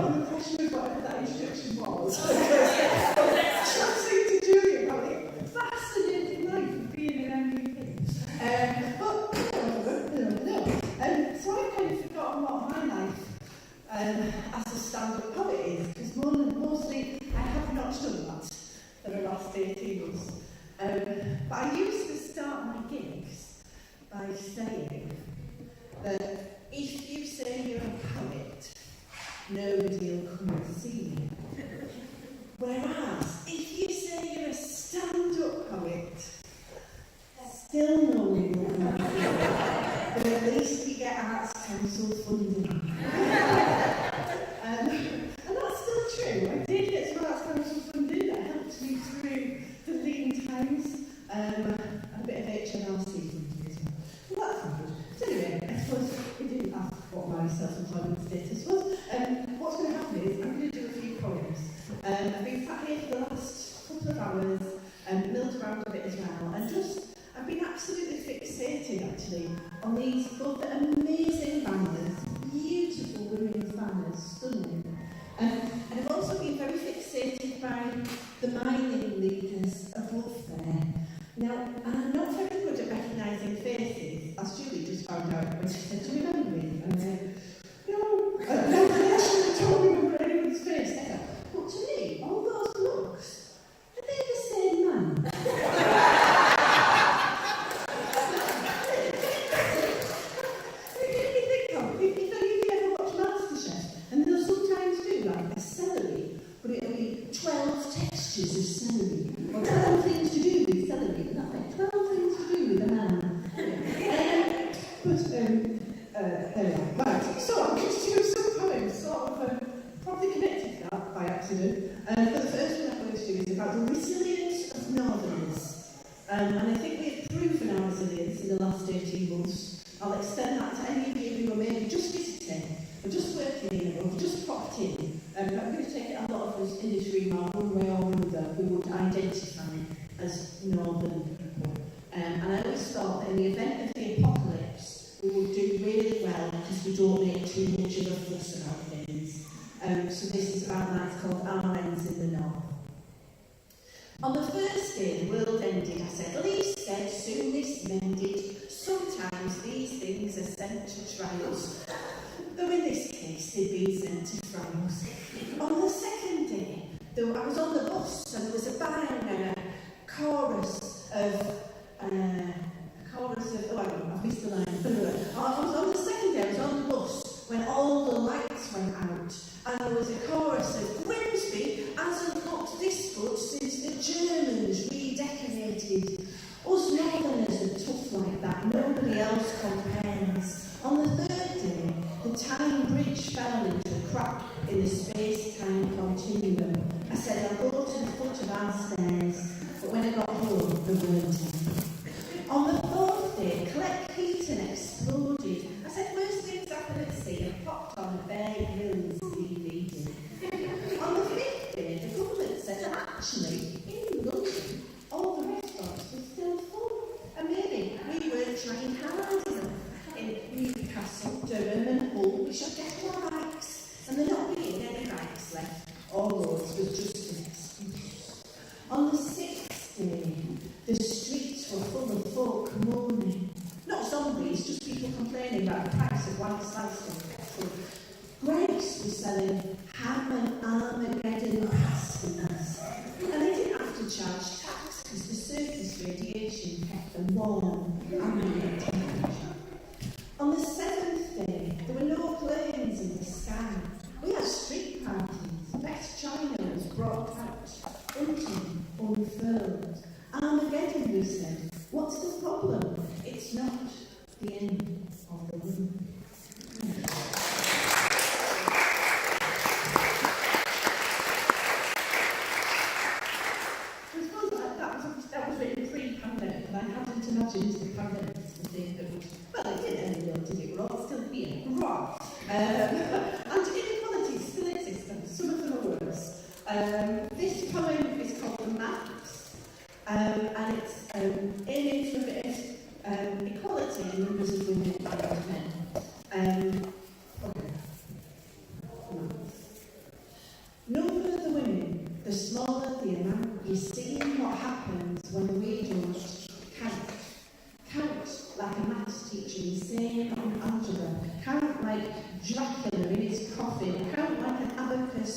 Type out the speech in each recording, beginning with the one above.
under the pressure of whatever that instruction was. Chatting to Julie about it. Fascinating life of being an MVP. So I've kind of forgotten what my life as a stand-up poet is, because mostly I have not done that for the last 18 months. But I used to start my gigs by saying that if you say you're a poet, nobody will come and see you. Whereas, if you say you're a stand-up poet, still no one will come and see you. But at least you get Arts Council funding. And that's still true. I did get some Arts Council funding that helped me through the lean times. And a bit of HMRC funding as well. Well, that's good. So anyway, I suppose we didn't ask what my self-employment status was. What's going to happen is I'm going to do a few poems. I've been sat here for the last couple of hours and milled around a bit as well. And I've been absolutely fixated actually on these both amazing banners, beautiful women's banners, stunning. And I've also been very fixated by the mining leaders above there. Now, I'm not very good at recognising faces, as Julie just found out when she said, "Do you remember me?" And I said, "No, I don't remember anyone's face ever." But to me, all those looks, are they the same man? If any of you ever watch MasterChef, and they'll sometimes do like a celery, but it'll be 12 textures of celery, or 12 things to do with celery, and that's like 12 things to do with a man. There we are. Right, so I'm just doing some poems, sort of probably connected to that by accident. But the first one I'm going to do is about the resilience of Northerners. And I think we've proven our resilience in the last 18 months. I'll extend that to any of you who are maybe just visiting, or just working in, or just popped in. I'm going to take it a lot of us in this room are one way or another who would identify as Northern people. And I always thought that in the event of the apocalypse, we would do really well because we don't make too much of a fuss about things. So this is about that. It's called Our Ends in the North. On the first day the world ended, I said, "Least said, soonest mended. Sometimes these things are sent to trials." Though in this case they'd been sent to trials. On the second day, though I was on the bus and there was a bang and a chorus of I've missed the line. On the second day, I was on the bus when all the lights went out, and there was a chorus of "Grimsby hasn't looked this good since the Germans redecorated." Us Northerners are tough like that, nobody else compares. On the third day, the Tyne Bridge fell into a crack in the space-time continuum. I said, "I'll go to the foot of our stairs," but when I got home, they weren't there. On the fourth day, Cleckheaton exploded. I said, "Worst things happen at sea," and popped on a Bear Grylls DVD. On the fifth day, the government said that actually, in London, all the restaurants were still full. And maybe we weren't trying hard enough. In Newcastle, Durham and Hull, we should get more bikes. And there not being any bikes left, all roads was just an excuse. On the sixth day, the streets were full of folk moaning. Not zombies, just people complaining about the price of one slice of kettle. Grace was selling ham and Armageddon pasties. And they didn't have to charge tax because the surface radiation kept them warm ambient temperature. On the seventh day, there were no planes in the sky. We had street parties. Best China was brought out. Hunting unfurled. Armageddon, we said. What's the problem? It's not the end of the world. I suppose that was written pre-pandemic, and I hadn't imagined the pandemic was the thing that would, well, it did anyway, did it? We're all still here. Hurrah! And inequalities still exist, and some of them are worse. This poem is called The Maps, and it's aiming for a bit of equality in numbers of women and men. Okay. Dracula in his coffin, count like an abacus,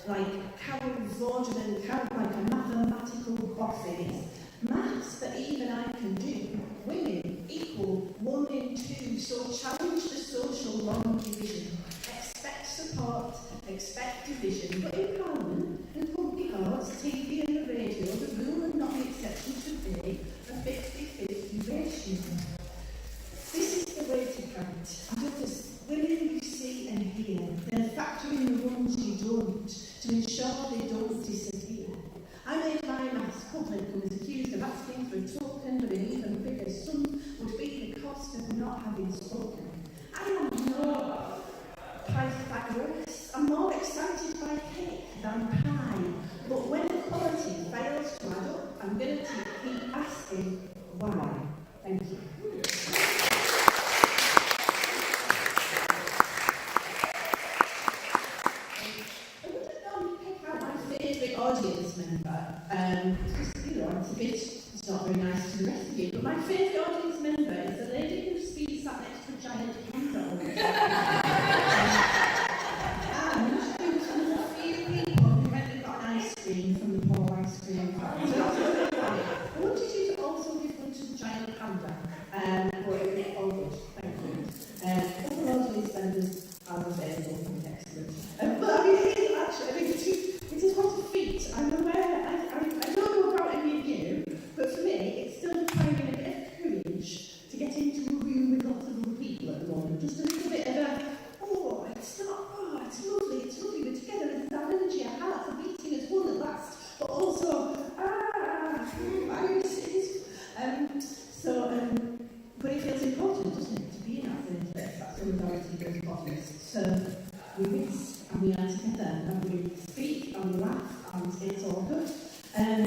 like count vaudeville, count like a mathematical boffin. Maths that even I can do. Women equal 1 in 2, so challenge the social long division. Expect support, expect division, but in Parliament, in public arts, TV and the radio, the rule and not the exception should be a 50-50 ratio. This is the way to count. And others, women you see and hear, they'll factor in the ones you don't, to ensure they don't disappear. I made my maths public and was accused of asking for a token, but an even bigger sum would be the cost of not having spoken. I am no Pythagoras. I'm more excited by cake than pie. But when equality fails to add up, I'm going to keep asking why. Thank you. Audience member, it's not very nice to the rest of you, but my favourite audience member is the lady who's been sat next to a giant panda all the time. And there's a few people who went and got an ice cream from the Paul ice cream factory. I wanted you to also give one to the giant panda, but it was all good. Thank you. All audience members are available. Excellent. But I mean, it is actually, it is quite a feat. I'm aware, I don't know about any of you, but for me, it's still requiring a bit of courage to get into a room with lots of other people at the moment. Just a little bit of it's lovely, we're together, there's that energy, our hearts are beating as one at last, but also, viruses. But it feels important, doesn't it, to be in that same space, that solidarity goes bottomless. So, we miss, and we are together, and we speak, and we laugh, and it's all good. I'm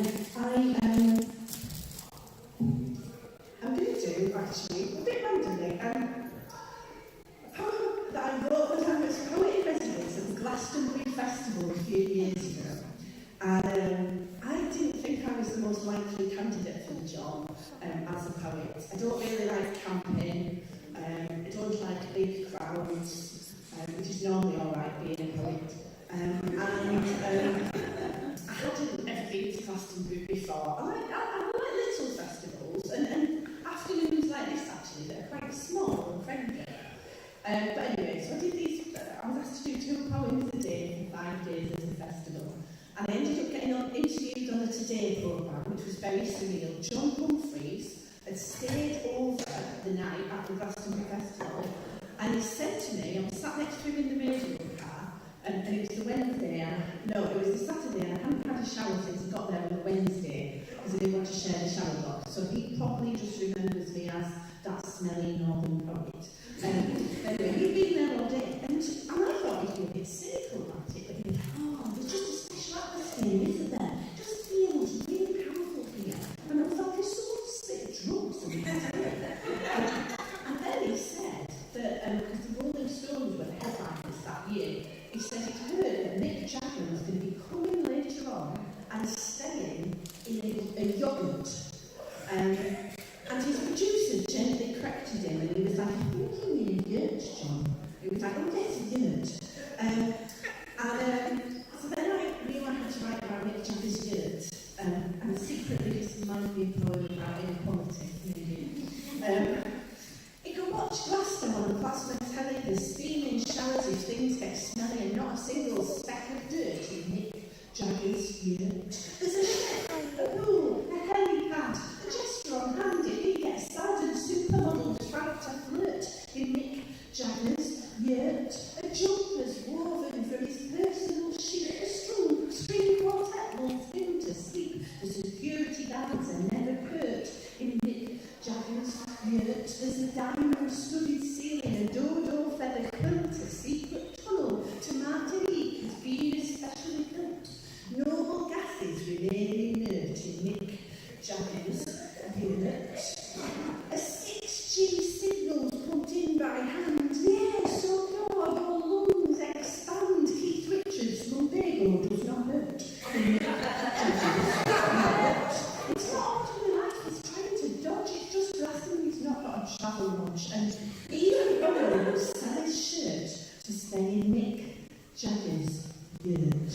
going to do, actually, a bit randomly, a poem that I wrote when I was poet in residence at the Glastonbury Festival a few years ago. And I didn't think I was the most likely candidate for the job as a poet. I don't really like camping, I don't like big crowds, which is normally alright being a poet. I hadn't ever been to Glastonbury before. I like little festivals and afternoons like this actually that are quite small and friendly. But anyway, so I did these, I was asked to do 2 poems a day for 5 days at the festival. And I ended up getting interviewed on the Today programme, which was very surreal. John Humphreys had stayed over the night at the Glastonbury Festival, and he said to me, I was sat next to him in the radio car, and it was the Wednesday, it was the Saturday, and I hadn't had a shower since I got there on the Wednesday, because I didn't want to share the shower box. So he probably just remembers me as that smelly northern poet. Anyway, he'd been there all day, and I thought he'd be a bit cynical about it, but he went, there's just a special atmosphere, isn't there? It just feels really powerful here. And I was like, if someone spit drugs and and then he said that, because the Rolling Stones were the headliners that year, he said he'd heard that Mick Jagger was going to be coming later on and staying in a yogurt. And his producer gently corrected him, and he was like, I think you mean yurt, John. He was like, oh yes, yurt. So then I knew I had to write about Mick Jagger's yurt, and secretly this reminds me of a poem about inequality, maybe. You can watch Glasgow on the plasma telly, there's steaming showers if things get smelly, and not a single speck of dirt in Mick Jagger's yurt. There's a chef, a pool, a helipad, a jester on hand if he gets sad, and supermodels trying to flirt in Mick Jagger's yurt. A jumper's woven from his personal sheet, a string quartet lulls him to sleep. The security guards are never curt in Mick Jagger's yurt. There's a diamond-studded ceiling, a dodo feather quilt, a secret tunnel to Martinique has been especially built. Noble gases Jaggers Yurt.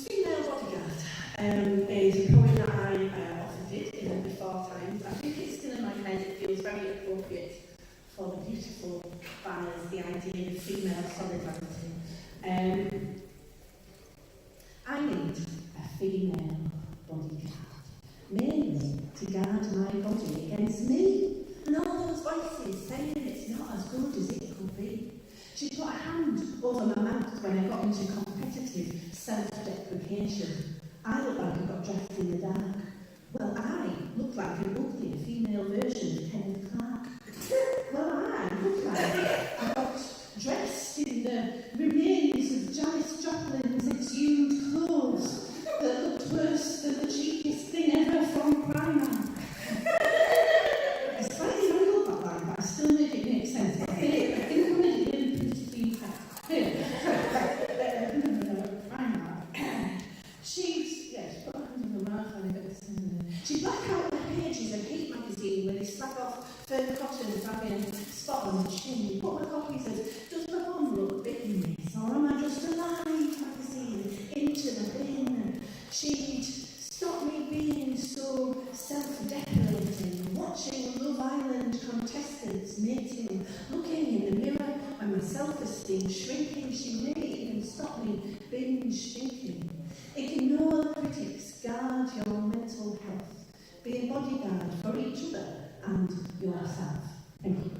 Female Bodyguard is a poem that I often did in the before times. I think it's still in my head. It feels very appropriate for the beautiful banners, the idea of female solidarity. I need a female bodyguard, mainly to guard my body against me and all those voices saying it's not as good as it could be. She put a hand over my mouth when I got into competitive self-deprecation. I looked like I got dressed in the dark. Well, I looked like an uglier female version of Kenneth Clark. Well, I looked like I got dressed in the remains of Janis Joplin's exhumed clothes that looked worse than the cheapest thing ever from Primark. It's slightly wrinkled that line, but I still made it make sense. I think I made it really politically Primark. She put her hand in her mouth and a bit of she blacked out the pages of Heat magazine where they slag off fur cottons having a spot on the chin. Put my copy says, does my bum look big in this, or am I just a Live magazine into the bin? She'd stop me being so self-deprecating, watching Love Island contestants mating, looking in the mirror and my self-esteem shrinking. She may even stop me binge thinking. Ignore the critics, guard your mental health. Be a bodyguard for each other and yourself. Thank you.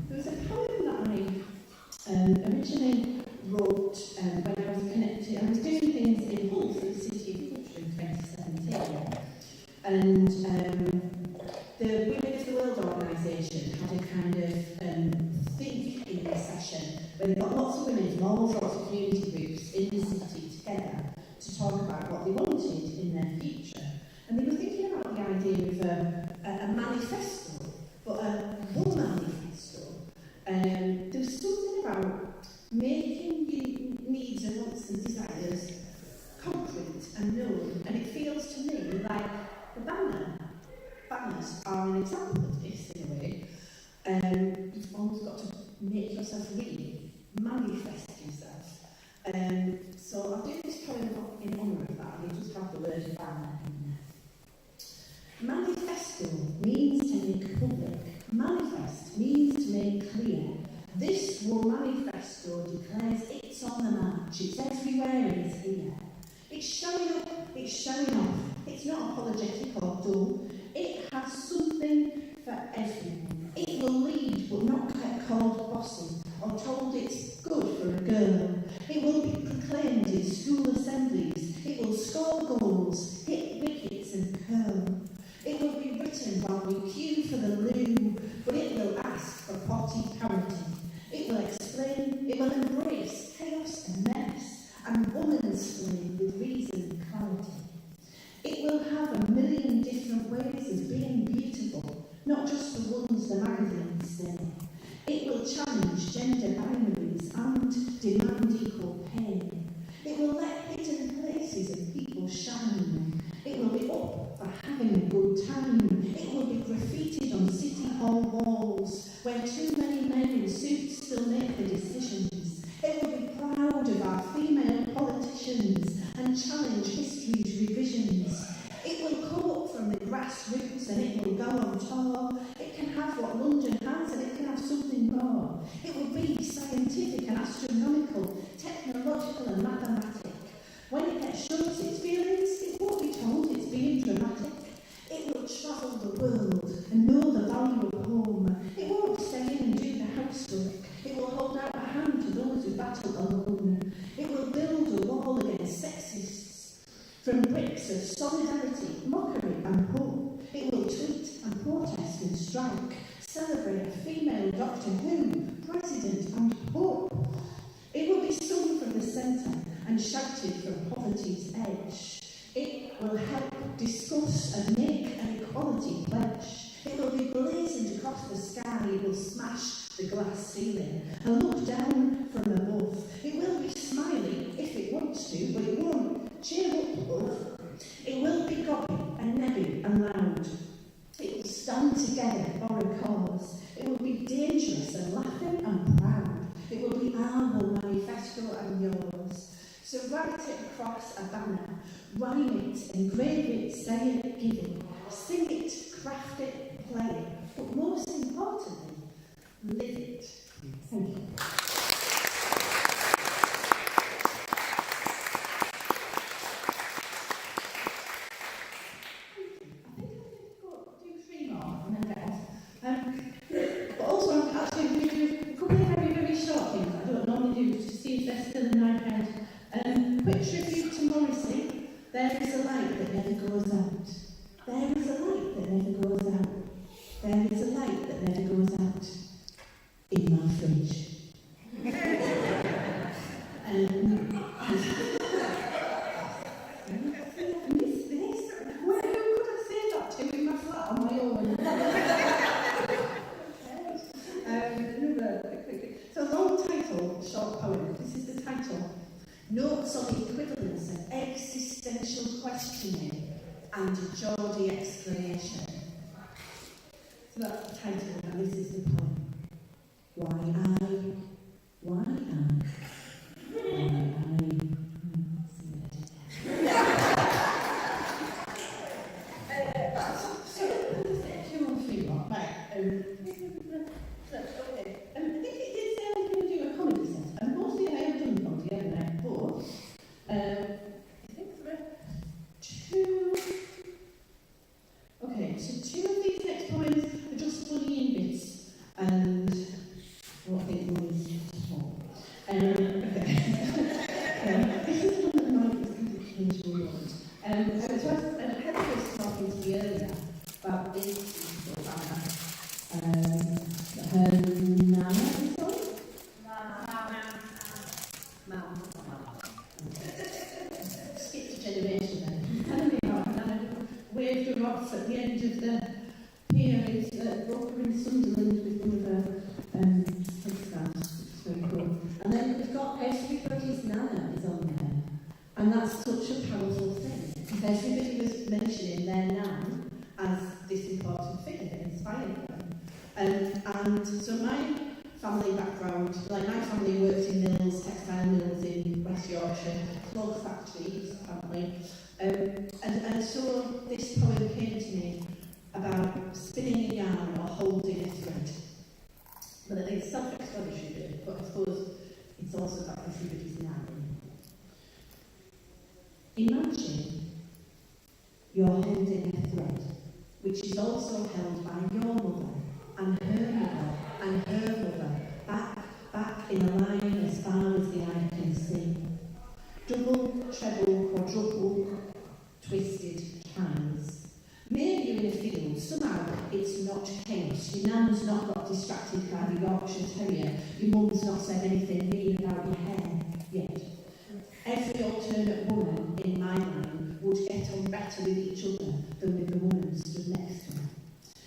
There was a poem that I originally wrote when I was connected. I was doing things in Hull for the City of Culture in 2017. And the Women of the World organisation had a kind of think-in session where they got lots of women from all sorts of community groups in the city together to talk about what they wanted in their future. And they were thinking about the idea of a manifesto, but a one manifesto. There was something about making your needs and wants and desires concrete and known, and it feels to me like the banners are an example of this in a way. You've almost got to make yourself real, manifest yourself. So I'll do this poem in honour of that, and just have the word banner in there. Manifesto means to make public. Manifest means to make clear. This War Manifesto declares it's on the march, it's everywhere, it's here. It's showing up, it's showing off. It's not apologetic or dull. It has something for everyone. It will lead but not get called bossy or told it's good for a girl. It will be proclaimed in school assemblies. It will score goals, hit wickets and curl. It will be written while we queue for the loo, but it will ask for potty parity. It will explain, it will embrace chaos and mess, and womansplain with reason and clarity. It will have a million different ways of being beautiful, not just the ones the magazines say. It will challenge gender binaries and demand equal pay. It will let hidden places of people shine. It will be up for having a good time. It will be graffitied on city hall walls where too many men in suits still make the decisions. It will be proud of our female politicians and challenge history's revisions. It will come up from the grassroots and it will go on tour. It can have what London has and it can have something more. It will be scientific and astronomical, technological and mathematic. When it gets shown its feelings, it won't be told it's being dramatic. It will travel the world and know the value of home. It won't stay in and do the housework. It will hold out a hand to those who battle alone. It will build a wall against sexists from bricks of solidarity, mockery and hope. It will tweet and protest and strike, celebrate a female Doctor Who, President and Pope. It will be sung from the centre and shouted from poverty's edge. It will help discuss and make an equality pledge. It will be blazoned across it will smash the glass ceiling and look down from above. It will be smiling if it wants to, but it won't cheer up above. It will be gobby and nebby and loud. It will stand together for a cause. It will be dangerous and laughing and proud. It will be our manifesto and yours. So write it across a banner, rhyme it, engrave it, say it, give it, sing it, craft it, play it, but most importantly, live it. Thank you. But also, I'm actually going to do a couple of very, very short things I don't normally do, to see if they're still in my head. Quick tribute to Morrissey. There is a light that never goes out. There is a light that never goes out. There is a light that never goes out. In my fridge. Who could I say that to in my flat on my own? So long title, short poem. This is the title. Notes on the equivalence of existential questioning and Geordie explanation. So that's the title, and this is the poem. Why I? So two of these next poems are just bullying bits, and what I think one is small. This is one that might be kind of changed my mind. Heather was talking to me earlier about this people her nana is on? Mum. Skipped a generation then. Anyway, Nana waved her off at the end of the pier at Roker in Sunderland with one of her headscarves. It's very cool. And then we've got everybody's nana is on there. And that's such a powerful thing. Because everybody was mentioning their nan as this important figure that inspired them. And so my family background, like my family worked in mills, textile mills in West Yorkshire, cloth factories apparently. And so this poem came to me about spinning a yarn or holding a thread. But it's self-explanatory, but I suppose it's also about everybody's nan. Imagine you're holding a thread, which is also held by your mother and her mother and her mother, back in a line as far as the eye can see. Double, treble, quadruple, twisted times. Maybe you're in a field, somehow it's not chaos. Your nan's not got distracted by the Yorkshire Terrier. Your mum's not said anything mean about your hair yet. Every alternate woman in my line would get on better with each other than with the woman stood next to her.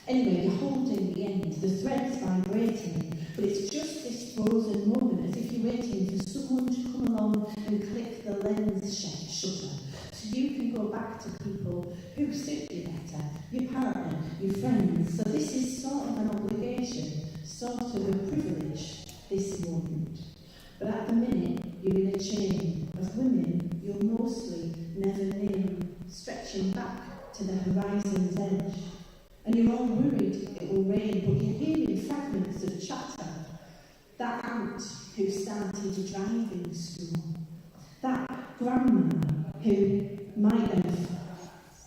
Anyway, you're holding the end, the thread's vibrating, but it's just this frozen moment, as if you're waiting for someone to come along and click the lens shutter, so you can go back to people who suit you better, your partner, your friends. So this is sort of an obligation, sort of a privilege, this moment. But at the minute, you're in a chain of women you'll mostly never name, stretching back to the horizon's edge. And you're all worried it will rain, but you're hearing fragments of chatter. That aunt who started a driving school. That grandma who might have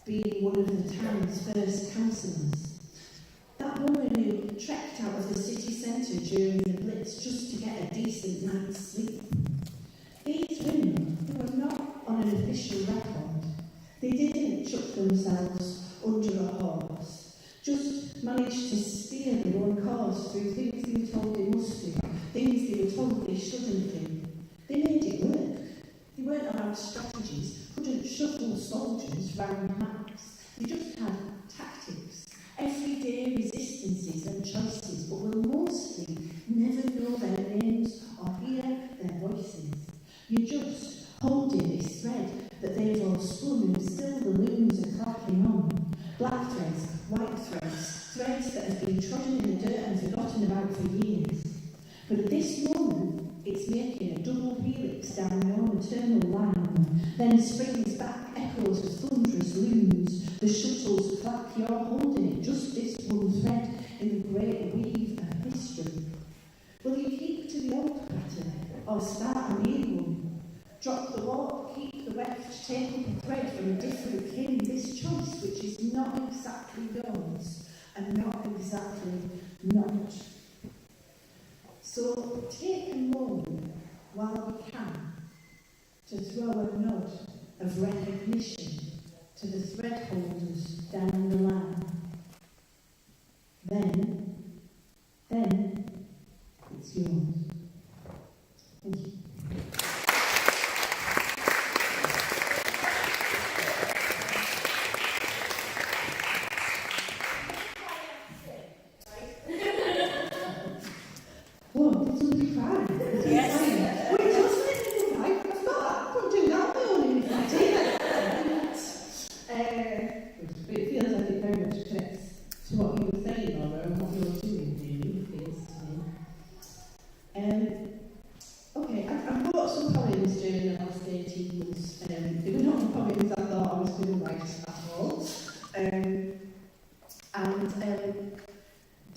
been one of the town's first councillors. That woman who trekked out of the city centre during the Blitz just to get a decent night's sleep. These women who are not on an official record, they didn't chuck themselves under a horse, just managed to steer their own course through things they were told they must do, things they were told they shouldn't do. They made it work. They weren't about strategies, couldn't shuffle soldiers round maps. They just had tactics, everyday resistances and choices, but were more has been trodden in the dirt and forgotten about for years. But at this moment, it's making a double helix down your maternal line, then springs back echoes of thunderous looms. The shuttles clack, you're holding it, just this one thread in the great weave of history. Will you keep to the old pattern, or start a new one? Drop the warp, keep the weft, take up a thread from a different kin. This choice, which is not exactly yours, and not exactly not. So take a moment while we can to throw a nod of recognition to the thread holders down the line. Then it's yours. Thank you. Whoa, did somebody cry? Yes. Wait, wasn't it cry? I forgot. I couldn't do that on my own if I did. But it feels like it very much connects to what you were saying, Laura, and what you're doing, really, it feels to me. Okay, I brought some poems during the last 18 months. They were not the poems I thought I was going to write at all.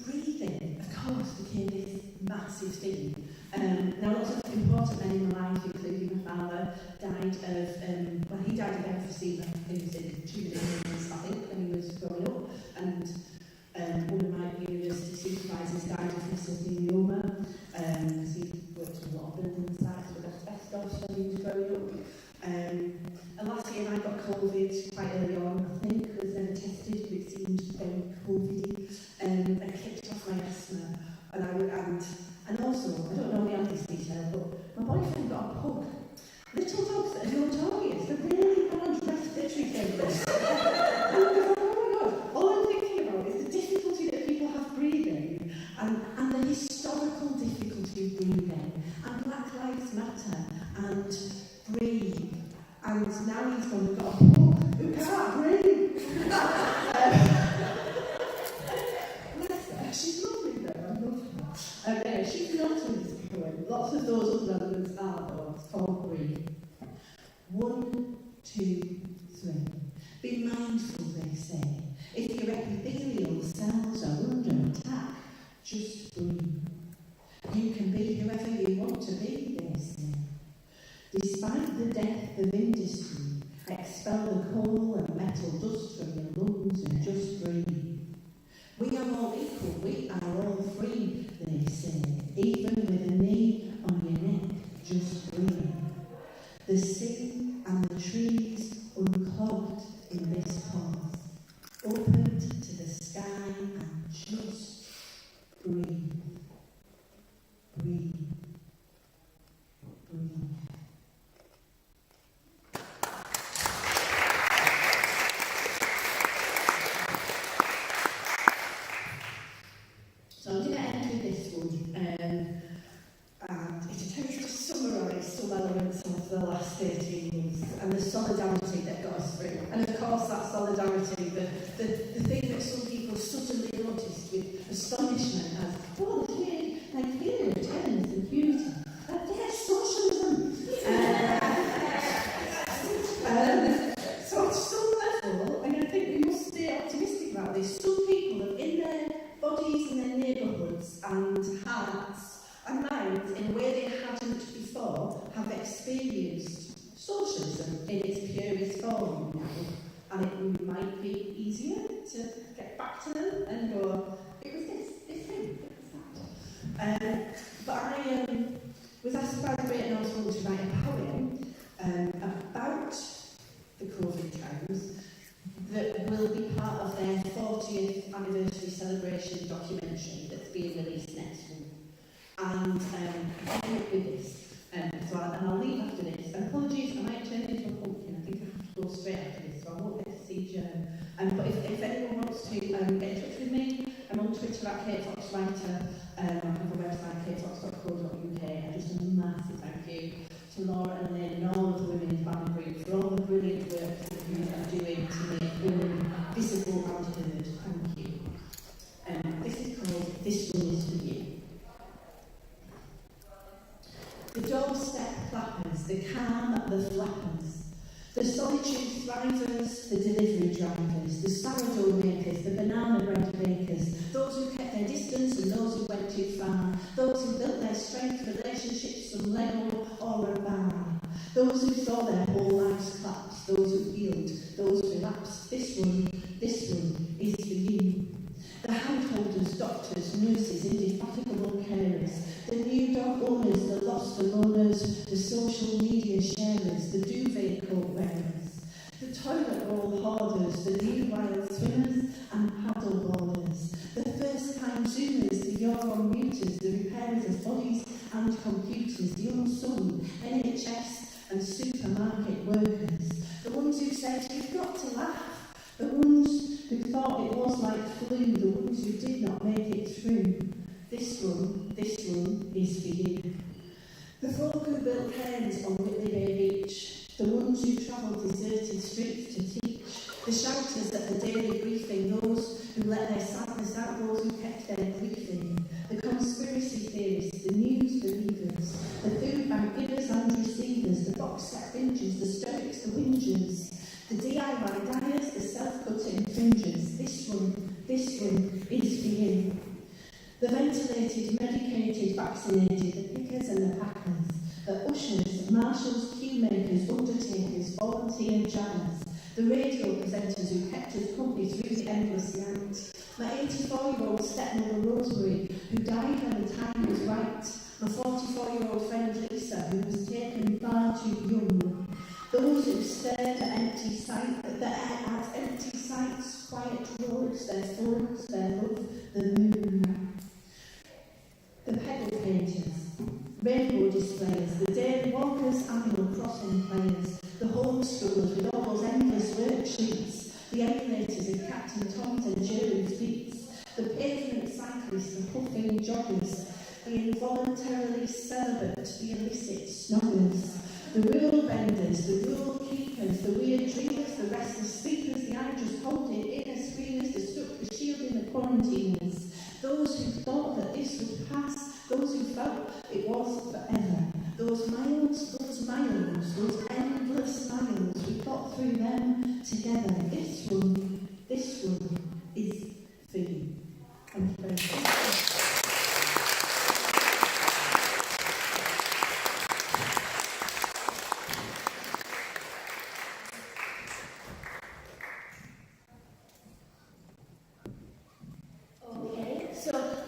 Breathing, of course, became this massive thing. Now, lots of important men in my life, including my father, died of, he died of emphysema. He was in 2 years, I think, when he was growing up. And one of my university supervisors died of mesothelioma, because he worked on a lot of building sites with asbestos when he was growing up. And last year I got COVID quite early on, I think. I was never tested, but it seemed very COVID-y. I kicked off my asthma, and also, I don't know the honest detail, but my boyfriend got a pug. Little dogs that are notorious for really bad respiratory failures. Oh my God, all I'm thinking about is the difficulty that people have breathing, and the historical difficulty of breathing, and Black Lives Matter, and breathe. And now he's gone and got a pug who can't breathe. She's lovely though, I love her. Anyway, she's not in this poem. Lots of those other elements are though. It's called Breathe. 1, 2, 3. Be mindful, they say. If your epithelial cells are under attack, just breathe. You can be whoever you want to be, they say. Despite the death of industry, expel the coal and metal dust from your lungs and just breathe. We are all equal, we are all free, they say. Even with a knee on your neck, just breathe. The sea and the trees unclogged in this path, opened to the sky and just breathe. Breathe. Breathe. So I'm going to end with this one, and it attempts to summarise some elements of the last 18 months and the solidarity that got us through. And of course that solidarity, the thing that some people suddenly noticed with astonishment as, oh, there's really like feeling of tenderness and unity. There's socialism! So at some level, and I think we must stay optimistic about this, some people have in their bodies and their neighbourhoods and hearts and minds in a way they hadn't before have experienced socialism in its purest form now, and it might be easier to get back to them and go, it was this thing, it was that. But I was asked by the Great North Fund to write a poem about the COVID times that will be part of their 40th anniversary celebration documentary that's being released next month. And I end with this. I'll leave after this. And apologies, I might turn into a pumpkin. I think I have to go straight after this, so I won't get to see Jen. But if anyone wants to get in touch with me, I'm on Twitter at Kate Fox Writer. I have a website, katefox.co.uk. And just a massive thank you to Laura and Lynn and all of the women in Family Group for all the brilliant work that you are doing to make women visible and heard. Thank you. this one is for you. The doorstep clappers, the calm, the flappers, the solitude thrivers, the delivery drivers, the sourdough makers, the banana bread bakers, those who kept their distance and those who went too far, those who built their strength relationships from Lego or a bar, those who saw their whole lives collapse, those who healed, those relapsed. This one is for you. The handholders, doctors, nurses, indefatigable carers, the new dog owners, the lost aloners, the social media sharers, the duvet coat wearers, the toilet roll hoarders, the new wild swimmers and paddleballers, the first-time zoomers, the Euro muters, the repairers of bodies and computers, the unsung NHS and supermarket workers, the ones who said, "You've got to laugh," the ones who thought it was like flu, the ones who did not make it through. This one is for you. The folk who built cairns on Whitley Bay Beach, the ones who travelled deserted streets to teach, the shouters at the daily briefing, those who let their sadness out, those who kept their briefing, the conspiracy theorists, the news believers, the food bank givers and receivers, the box set bingers, the stoics, the whingers, the DIY dyers, the self-cutting fringers. This one is for you. The ventilated, medicated, vaccinated, the pickers and the packers, the ushers, marshals, queue makers, undertakers, volunteer jammers, the radio presenters who kept us company through the endless night, my 84-year-old stepmother Rosemary, who died when the time was right, my 44-year-old friend Lisa, who was taken far too young, those who stared at empty sights, quiet roads, their phones, their love, the moon. The pedal painters, rainbow displayers, the daily walkers, Animal Crossing players, the homeschoolers with all those endless worksheets, the emulators of Captain Tom's and Jerry's beats, the pavement cyclists, the puffing joggers, the involuntarily celibate, the illicit snoggers, the rule benders, the rule keepers, the weird dreamers, the restless sleepers, the I just hold it inner screamers, the stuck, the shielding, the quarantiners, those who thought that this would pass, those who felt it was forever, those miles, those endless miles, we got through them together. This one is for you. Thank you very much.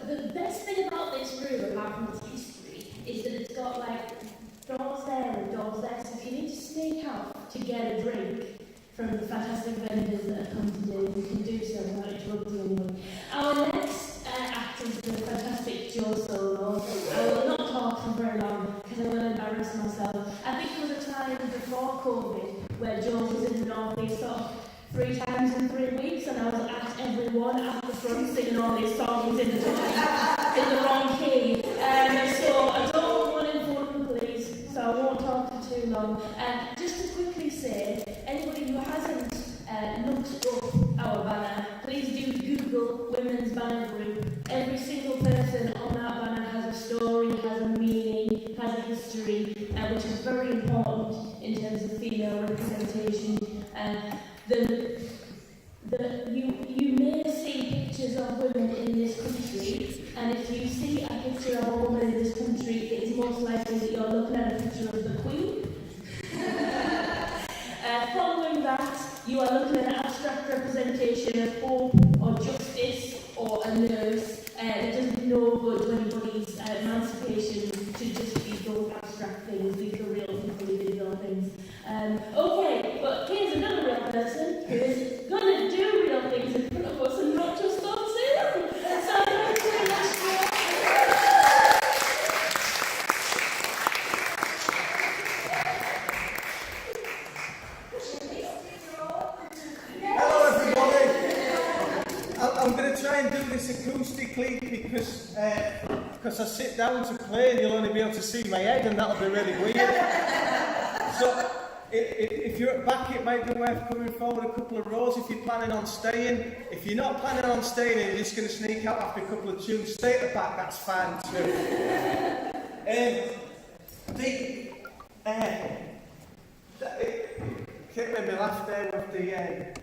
The best thing about this room, apart from its history, is that it's got like doors there and doors there. So if you need to sneak out to get a drink from the fantastic vendors that have come today, you can do so without interrupting anyone. Our next act is the fantastic Joe solo. I will not talk for very long because I will embarrass myself. I think there was a time before COVID where Joe was in the North East sort of 3 times in 3 weeks, and I was at everyone at the front singing all these songs in the wrong key. So I don't want one in front, please, so I won't talk for too long. Just to quickly say, anybody who hasn't looked up our banner, please do Google Women's Banner Group. Every single person on that banner has a story, has a meaning, has a history, which is very important in terms of female representation. You may see pictures of women in this country, and if you see a picture of a woman in this country, it is most likely that you're looking at a picture of the Queen. Following that, you are looking at an abstract representation of hope or justice or a nurse. It doesn't no good to anybody's emancipation to just be those abstract things. These are real people who do real things. Okay, but here's another real person who is going to do real things in front of us and not just on Zoom. So thank you very much. Hello everybody. I'm going to try and do this acoustically because I sit down to play and you'll only be able to see my head and that'll be really weird. So if you're at back, it might be worth coming forward a couple of rows if you're planning on staying. If you're not planning on staying and you're just going to sneak out after a couple of tunes, stay at the back, that's fine too. It made me laugh there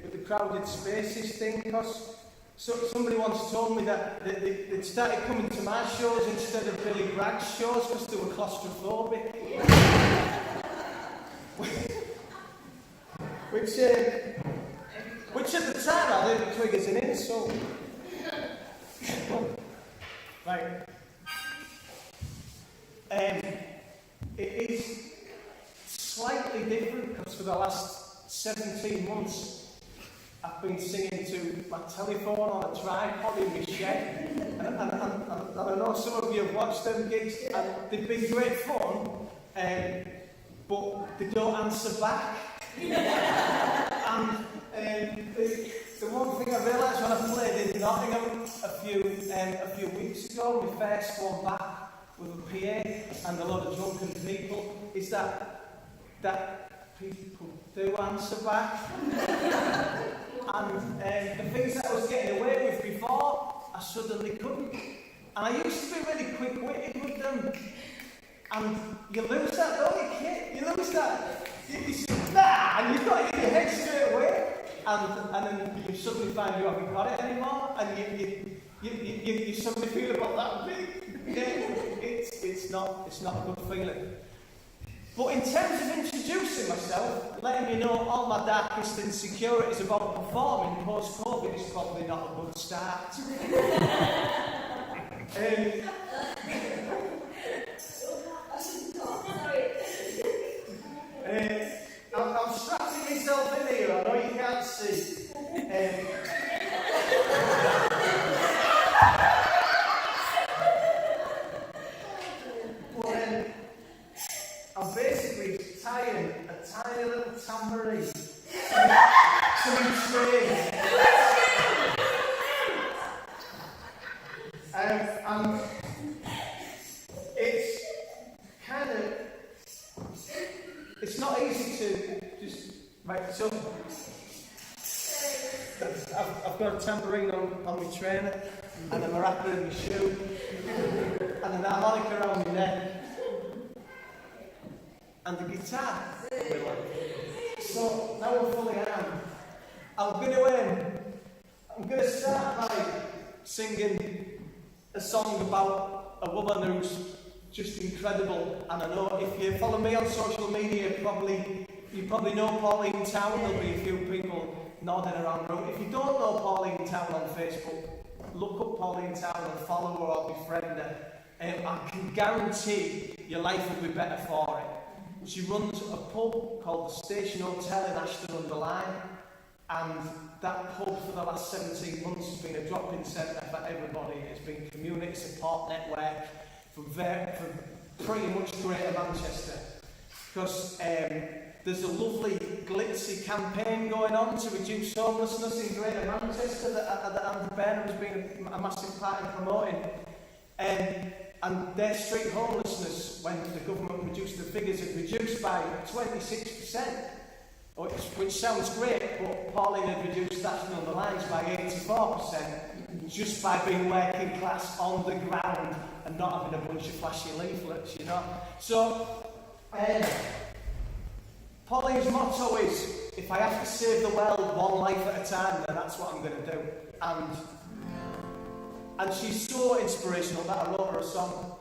with the crowded spaces thing, because somebody once told me that they'd started coming to my shows instead of Billy Bragg's shows because they were claustrophobic. Which at the time I didn't twig as an insult. Right. It is slightly different because for the last 17 months I've been singing to my telephone on a tripod in my shed, and I know some of you have watched them gigs and they've been great fun, but they don't answer back. And the one thing I realised when I played in Nottingham a few weeks ago, my first one back with a PA and a lot of drunken people, is that people do answer back. And the things that I was getting away with before, I suddenly couldn't. And I used to be really quick-witted with them. And you lose that, don't you, kid? You lose that. You say, nah, and you've got it in your head straight away. And then you suddenly find you haven't got it anymore. And you suddenly feel about that big. It's not a good feeling. But in terms of introducing myself, letting you know all my darkest insecurities about performing post-COVID is probably not a good start. I'm strapping myself in here, I know you can't see. I'm basically tying a tiny little tambourine to my train. And it's kind of, it's not easy to just, right, so I've got a tambourine on my trainer, and a maracas in my shoe, and an harmonica around my neck, and the guitar. So now I'm fully armed. I'm going to start by singing a song about a woman who's just incredible. And I know if you follow me on social media, you probably know Pauline Town. There'll be a few people nodding around the room. If you don't know Pauline Town on Facebook, look up Pauline Town and follow her or befriend her. I can guarantee your life will be better for it. She runs a pub called the Station Hotel in Ashton-under-Lyne, and that pub for the last 17 months has been a drop-in centre for everybody. It's been a community support network for pretty much Greater Manchester. Because there's a lovely glitzy campaign going on to reduce homelessness in Greater Manchester that Andy Burnham has been a massive part in promoting. And their street homelessness, when the government reduced the figures, it reduced by 26%, which sounds great, but Pauline had reduced Ashton-under-Lyne's by 84%, just by being working class on the ground and not having a bunch of flashy leaflets, you know. So, Pauline's motto is, if I have to save the world one life at a time, then that's what I'm going to do. And she's so inspirational that I wrote her a song,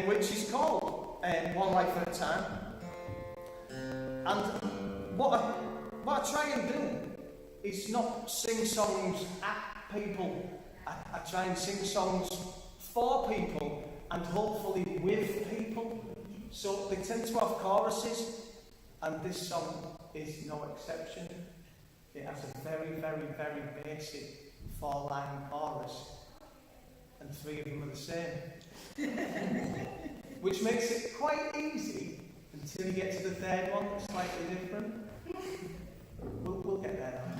which is called One Life at a Time. And what I try and do is not sing songs at people. I try and sing songs for people and hopefully with people. So they tend to have choruses, and this song is no exception. It has a very, very, very basic 4-line chorus, and 3 of them are the same. Which makes it quite easy until you get to the 3rd one that's slightly different. We'll get there now.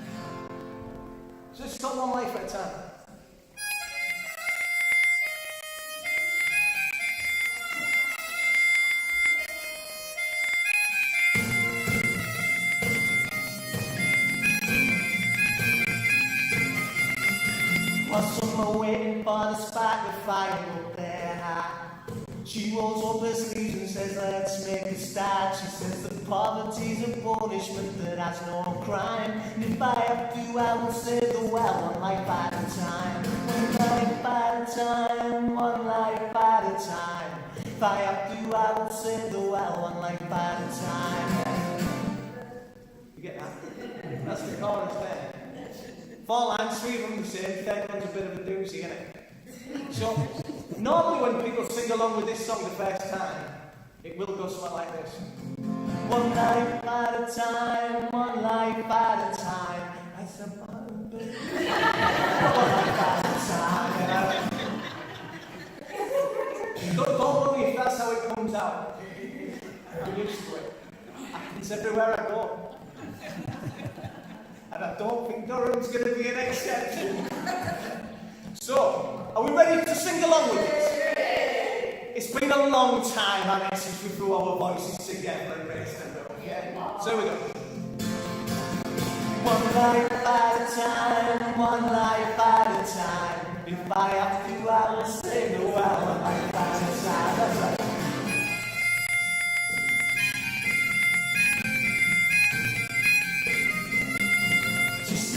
So it's got one life at a time. wanna spark the fire up their heart. She rolls up her sleeves and says, let's make a start. She says that poverty's a punishment that has no crime. And if I have to, I will save the well, one life at a time. One life at a time, one life at a time. If I have to, I will save the well, one life at a time. You get that? That's the chorus there. 4 lines, 3 of them the same, 3rd one's a bit of a doozy, isn't it? So, normally when people sing along with this song the first time, it will go something like this. One life at a time, one life at a time. That's a one life at a time. Don't worry if that's how it comes out. I'm used to it. It happens everywhere I go. And I don't think Durham's going to be an exception. So, are we ready to sing along with this? It's been a long time, hasn't it, since we threw our voices together and raised them up, yeah? So here we go. One life at a time, one life at a time. If I have to, I will sing the well, one life at a time. That's right.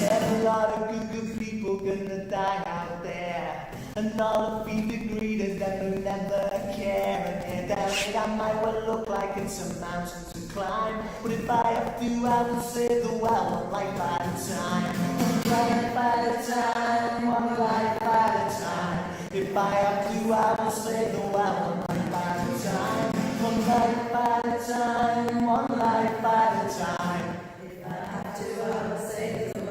Said a lot of good people gonna die out there, and all the feed greeders that will never care. And here down it, I might well look like it's a mountain to climb, but if I have to, I will save the well, one life at a time. One life at a time, one life at a time. If I have to, I will save the well, one life at a time. One life at a time, one life at a time. If I have to, I will save the well.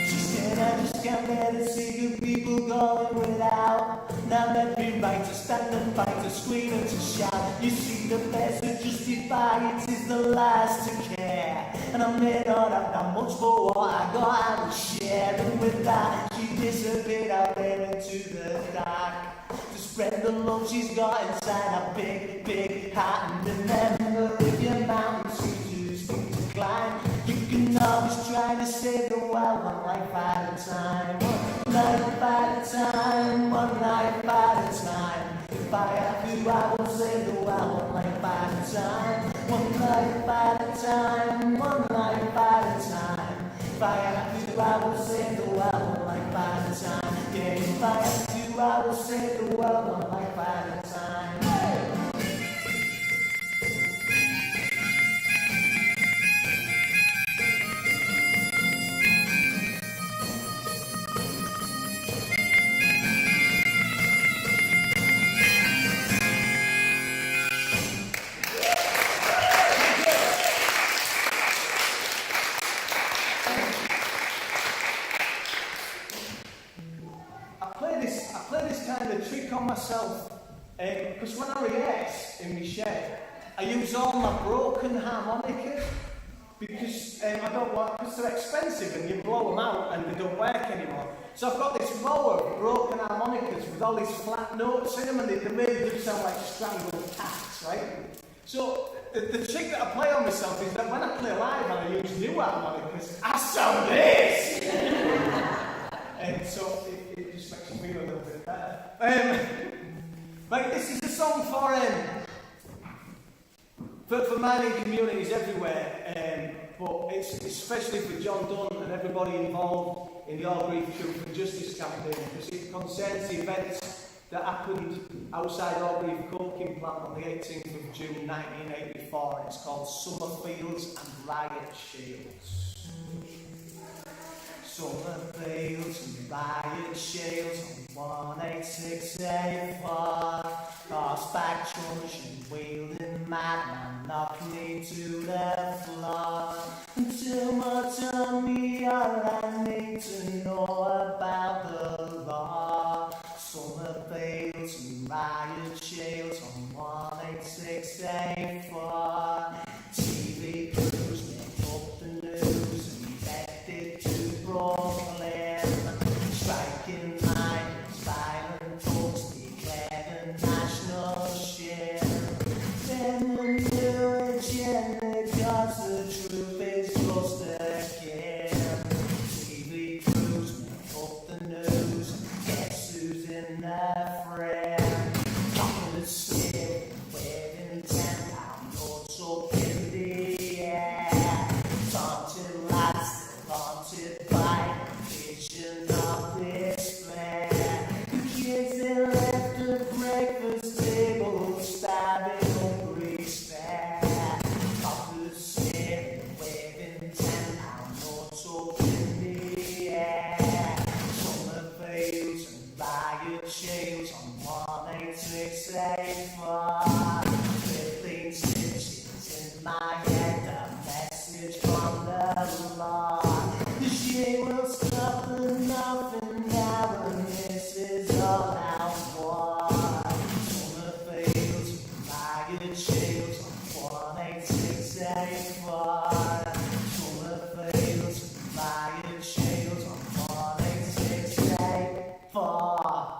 She said, I just can't bear to see good people going without. Now let me right to stand and fight, to scream and to shout. You see, the best to justify it is the last to care. And I may not have that much for what I got, I will share. And with that, she disappeared out there into the dark, to spread the love she's got inside a big, big heart. And remember, if your mountains seem too steep to climb, you can always try to save the world, one life at a time. One life at a time, one life at a time. If I have to, I will save the world, one life at a time. One life at a time, one life at a time. If I have to, I will save the world, one life at a time. Yeah, if I have to, I will save the world, one life at a time. I play this kind of trick on myself, because when I rehearse in my shed, I use all my broken harmonicas, because I don't want, because they're expensive and you blow them out and they don't work anymore. So I've got this row of broken harmonicas with all these flat notes in them, and they really do sound like strangled cats, right? So the trick that I play on myself is that when I play live and I use new harmonicas, I sound this! And so it just makes me feel a little bit better. Right, this is a song for mining communities everywhere, but it's especially for John Dunn and everybody involved in the All Grief Truth and Justice campaign, because it concerns the events that happened outside All Grief Coking Plant on the 18th of June 1984, and it's called Summer Fields and Riot Shields. Summer fields and riot shields on 18684. Horseback truncheon wielding madman knocked me to the floor. And too much on me, all I need to know about the law. Summer fields and riot shields on 18684. TV crews make up the news and elected to Brooklyn, striking miners, violent folks declare the national share. Then the new agenda 'cause the truth is just a game. TV crews make up the news, guess who's in the frame? Talking the same, waving £10 notes up in the air. Taunted lads, haunted by vision of despair. The kids they left the breakfast table, stabbing hungry stare. Talking the same, waving £10 notes up in the air. Summer veils and ragged shades on 18684. 15 stitches in my head, a message from the Lord. The shame will stop the nothing now, and this is all I want. Summer veils and ragged shades on 18684. Summer veils and ragged shades on 18684.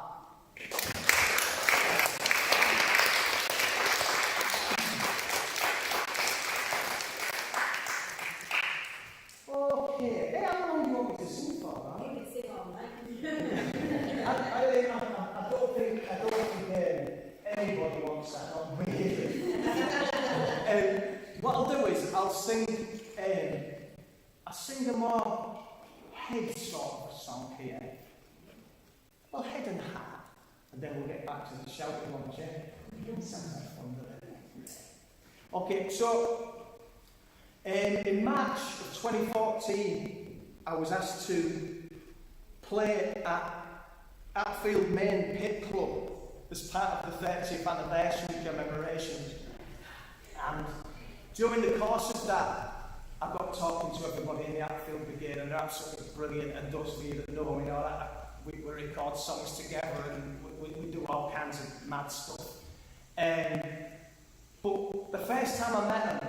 Okay, hey, how long do you want me to sing for, man? You can sing all night. I don't think anybody wants that, not me. What I'll do is I'll sing a more head sort of song here. Well, head and heart, and then we'll get back to the shouting ones, yeah? Sounds like fun, doesn't it? Okay, so in March of 2014, I was asked to play at Atfield Main Pit Club as part of the 30th anniversary commemorations. And during the course of that, I got talking to everybody in the Atfield Brigade, and they're absolutely brilliant, and those of you that know me know that we record songs together and we do all kinds of mad stuff. But the first time I met them,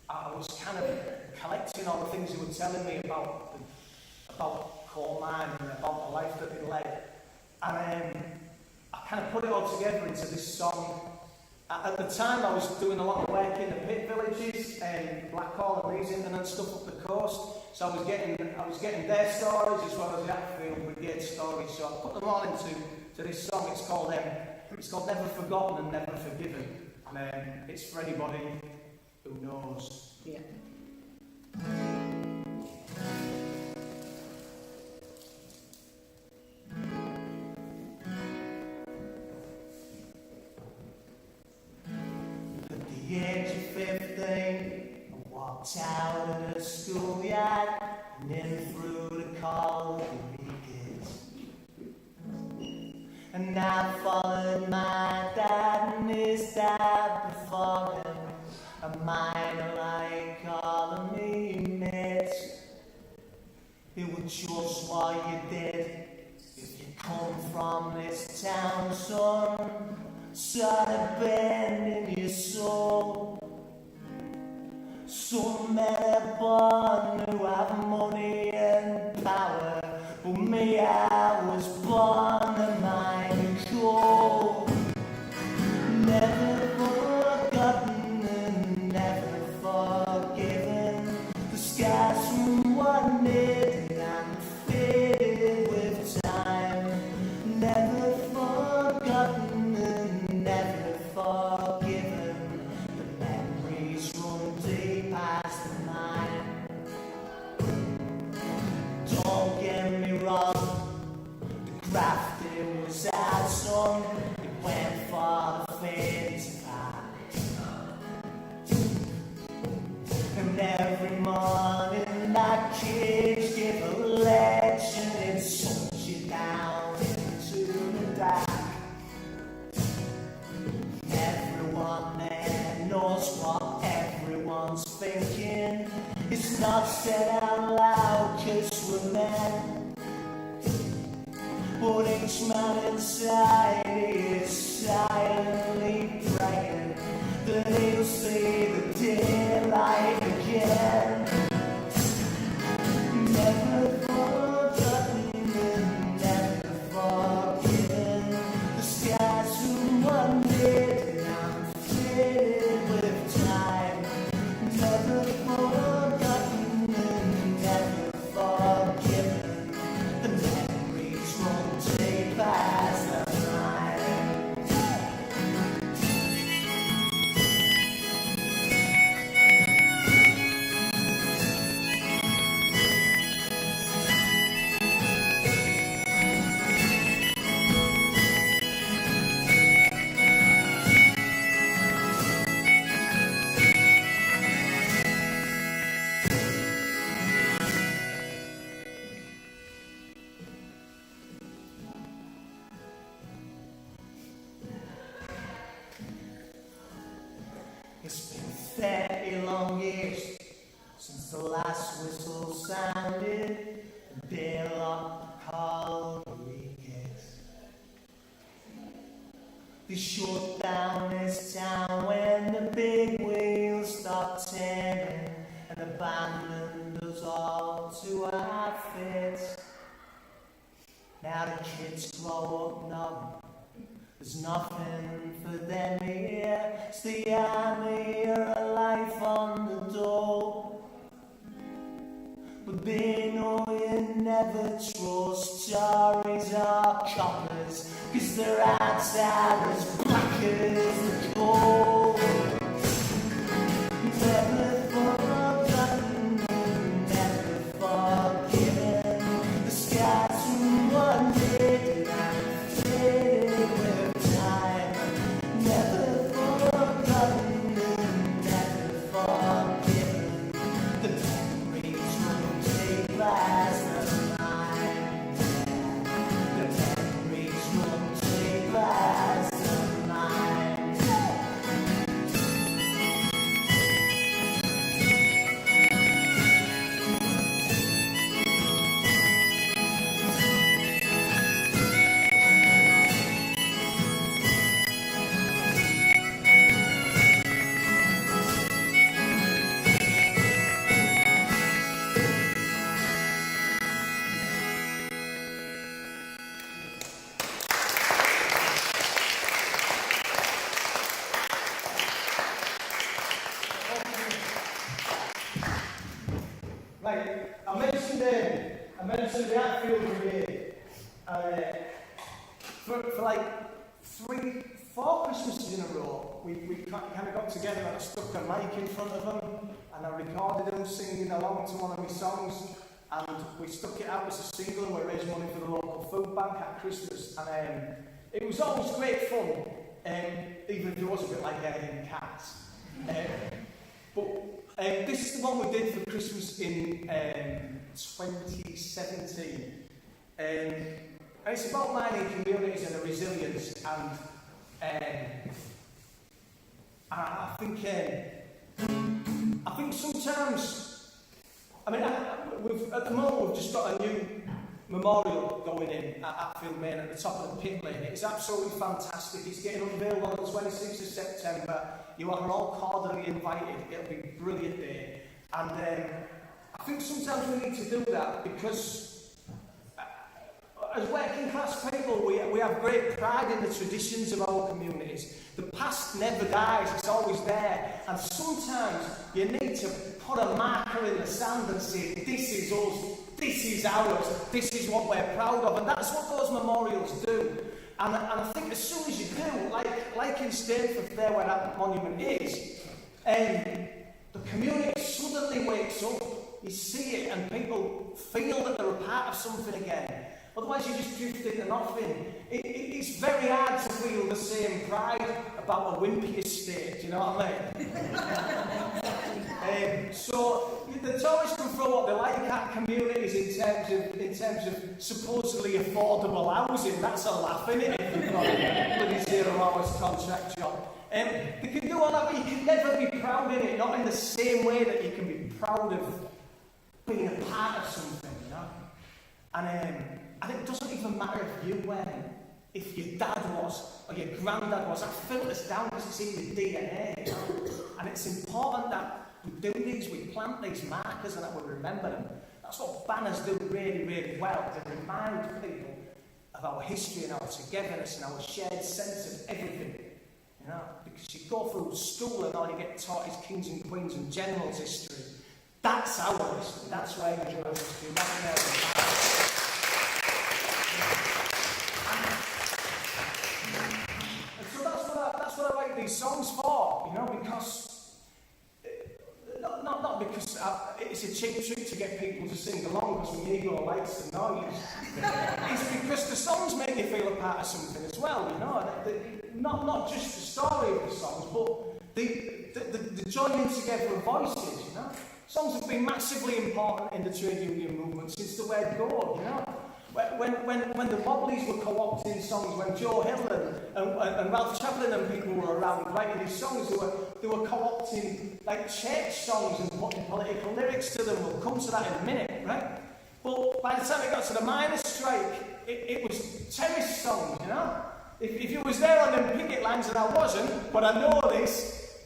I was kind of collecting all the things they were telling me about coal mining and about the life that they led. And I kind of put it all together into this song. At the time, I was doing a lot of work in the pit villages and Blackhall and Leasington and stuff up the coast. So I was getting their stories as well as the Atfield Brigade stories. So I put them all into this song. It's called Never Forgotten and Never Forgiven. And it's for anybody who knows. Yeah. At the age of 15, I walked out of the schoolyard and in through the colliery gates. And I followed my dad and his dad before him. A minor like calling me mates. It was just what you did if you come from this town, son. Sort of bend in your soul. Some men are born who have money and power, but me, I was born a mine and coal. Never forgotten and never forgiven. The skies from one day and I'm faded with time. Never forgotten and never forgiven. The memories run deep past the mind. Don't get me wrong, the grafting was our song. It went for the fades apart. And every morning that kids give a lecture, it sucks you down into the dark. Everyone there knows what everyone's thinking. It's not said out loud 'cause we're men, but each man inside is silently praying that he'll see the daylight again. Never forgotten and never forgiven. The skies from one day and I'm faded with time. Never last whistle sounded, they locked Carl Rodriguez. They shut down this town when the big wheels stopped turning and abandoned us all to our fate. Now the kids grow up now, there's nothing for them here. It's the army of life on the door. But they know you never trust Tories or coppers, 'cause they're outside as black as the coal. Never forgotten, never forgiven. The skies from one day and faded with time. Never forgotten, never forgiven. The memories won't take last of mine. The memories won't take last of mine. Right, I mentioned the outfield brigade. For like 3-4 Christmases in a row, we kind of got together and I stuck a mic in front of them and I recorded them singing along to one of my songs, and we stuck it out as a single and we raised money for the local food bank at Christmas, and it was always great fun, even if it was a bit like herding cats. But this is the one we did for Christmas in 2017. And it's about mining communities and the resilience, and I think sometimes, I mean, at the moment we've just got a new memorial going in at Field Main at the top of the pit lane. It's absolutely fantastic. It's getting unveiled on the 26th of September. You are all cordially invited. It'll be a brilliant day. And I think sometimes we need to do that because as working class people, we have great pride in the traditions of our communities. The past never dies, it's always there. And sometimes you need to put a marker in the sand and say, this is us, this is ours, this is what we're proud of. And that's what those memorials do. And I think as soon as you do, like in Stainforth there where that monument is, the community suddenly wakes up, you see it, and people feel that they're a part of something again. Otherwise you just drift into nothing. It's very hard to feel the same pride about a wimpy estate, do you know what I mean? So the Tories can throw what they like at communities in terms of supposedly affordable housing. That's a laugh, isn't it? If you've got a bloody 0 hours contract job. They can do all that, but you can never be proud in it, not in the same way that you can be proud of being a part of something, you know? And it doesn't even matter if you were, if your dad was, or your granddad was. That filters down because it's in your DNA, you know? And it's important that we do these, we plant these markers and that we remember them. That's what banners do really, really well. They remind people of our history and our togetherness and our shared sense of everything. You know, because you go through school and all you get taught is kings and queens and generals history. That's our history. That's where you do our history. And so that's what I like these songs for, you know, because not because it's a cheap trick to get people to sing along because my ego likes the noise. It's because the songs make you feel a part of something as well, you know. Not just the story of the songs, but the joining together of voices, you know. Songs have been massively important in the trade union movement since the word go, you know. When the Wobblies were co-opting songs, when Joe Hill and Ralph Chaplin and people were around writing these songs, they were co-opting like church songs and putting political lyrics to them. We'll come to that in a minute, right? But by the time it got to the miners' strike, it was terrorist songs, you know? If you was there on them picket lines, and I wasn't, but I know this,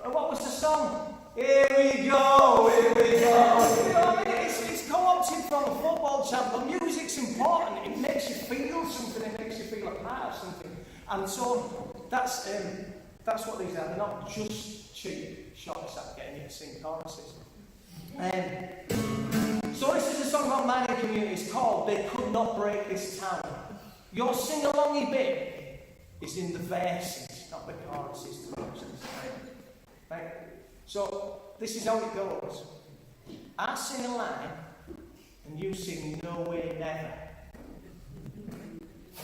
what was the song? Here we go, here we go. You know what I mean? It's co-opted from a football chant, but music's important. It makes you feel something, it makes you feel a part of something. And so that's what these are. They're not just cheap shots at getting you to sing choruses. So this is a song about mining communities called They Could Not Break This Town. Your sing-alongy bit is in the verses, not the choruses. Right? So this is how it goes. I sing a line and you sing no way never.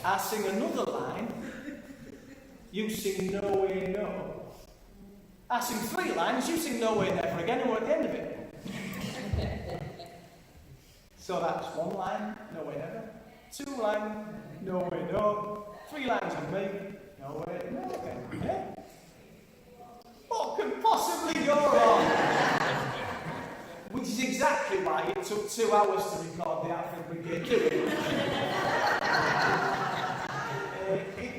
I sing another line, you sing no way no. I sing 3 lines, you sing no way never again, and we're at the end of it. So that's 1 line, no way never. 2 lines, no way no. 3 lines on me, no way no again. Yeah? What could possibly go wrong? Which is exactly why it took 2 hours to record the African Brigade doing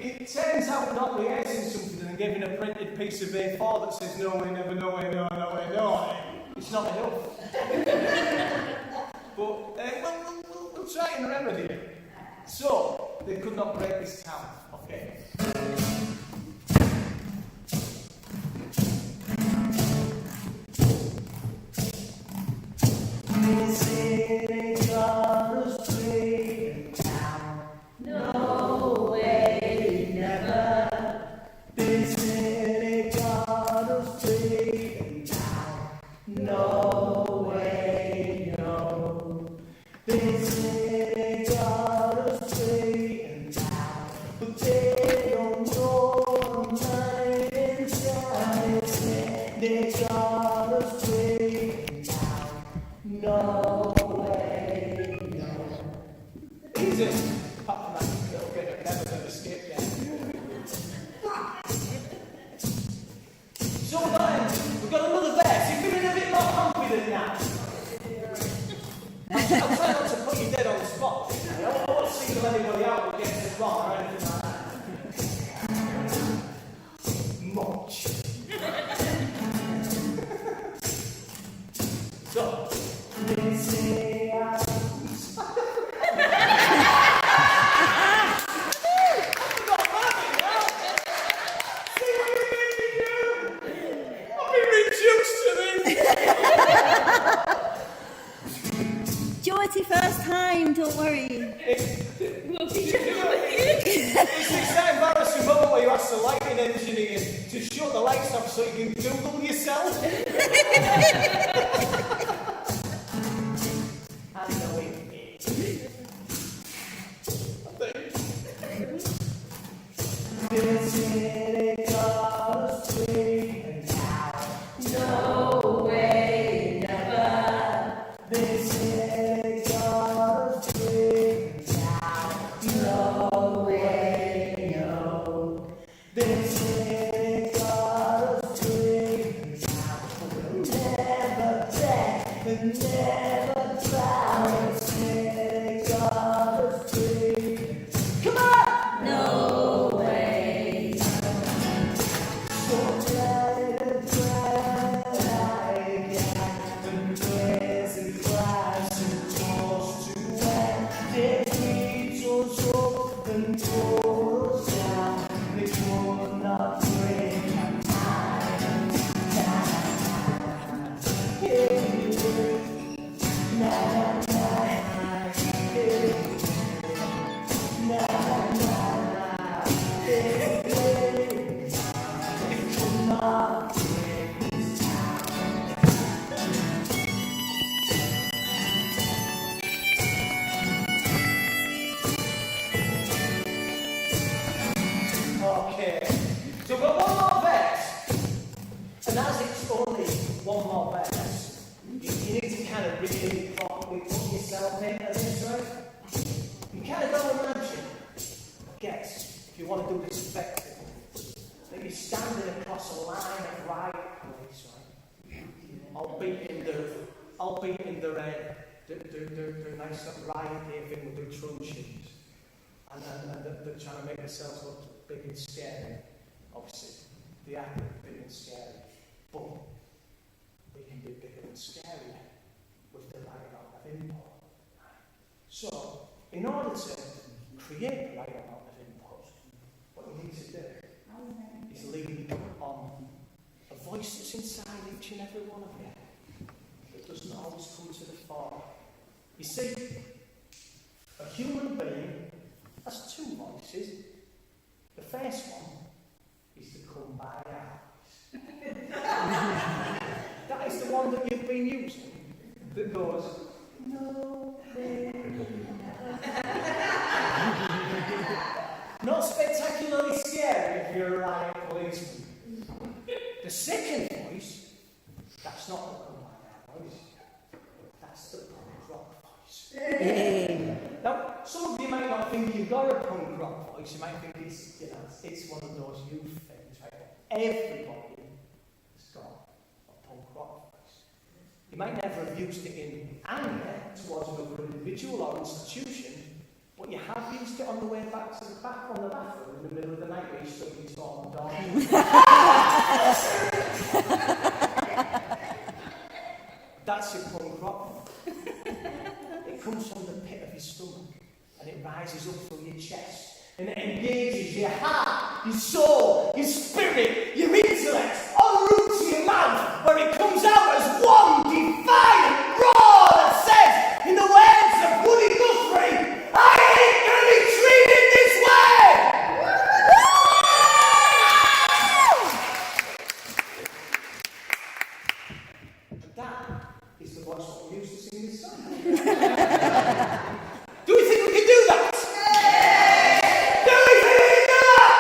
it turns out not rehearsing something and giving a printed piece of A4 that says no way, never, no way, no, no way, no on it. It's not enough. But we'll try and remedy it. So, they could not break this town. Okay. This is our street town. No way, never. This is our street town. No way, no. This is our street town. But they don't know my inside. This is our street town. No way, no. Easy. Apart from that little bit of never going to skip yet. So then, we've got another verse. You're feeling a bit more confident now. I'll try not to put you dead on the spot. I won't single anybody out who gets it wrong or anything like that. Much. So, They say Georgie, first time, don't worry. it's that embarrassing moment where you ask the lighting engineer to shut the lights off so you can Google yourself. I know it. this is our street town. No way, never. This is our street town. No way, no. This is our street town. Never back and never try. This is our street. Come on! No way. So try to try again. And there's a glass and toast to end. They beat us up and tore us down. They could not break our time. Yeah. Na na na. Yeah. Na na na. Yeah. They could not break this town. Okay. So we've got one more verse. And as it's only one more verse, you need to kind of really properly put yourself in at this, right? want to do this spectacle, that you're standing across a line of riot police, right? Albeit in the nice riot here thing with the truncheons. And they're trying to make themselves look big and scary. Obviously, they are big and scary. But they can be bigger and scarier with the right amount of input. So, in order to create the right amount of input, what you need to do is lean on a voice that's inside each and every one of you that doesn't always come to the fore. You see, a human being has two voices. The first one is to come by eyes. That is the one that you've been using that goes, no, not spectacularly scary if you're a riot policeman. The second voice, that's not the come by eye voice, that's the punk rock voice. Now, some of you might not think you've got a punk rock voice, you might think it's one of those youth things, right? Everybody has got a punk rock voice. You might never have used it in anger towards another individual or institution, but you have used it on the way back to the bathroom in the middle of the night where you stuck your toe on the door. That's your punk rock. It comes from the pit of your stomach and it rises up through your chest and it engages your heart, your soul, your spirit, your intellect, en route to your mouth, where it comes out as one defiant roar that says, in the words of Woody Guthrie, I ain't gonna be treated this way! And that is the voice that we use to sing this song. Do we think we can do that? Yeah! Do we think we can do that?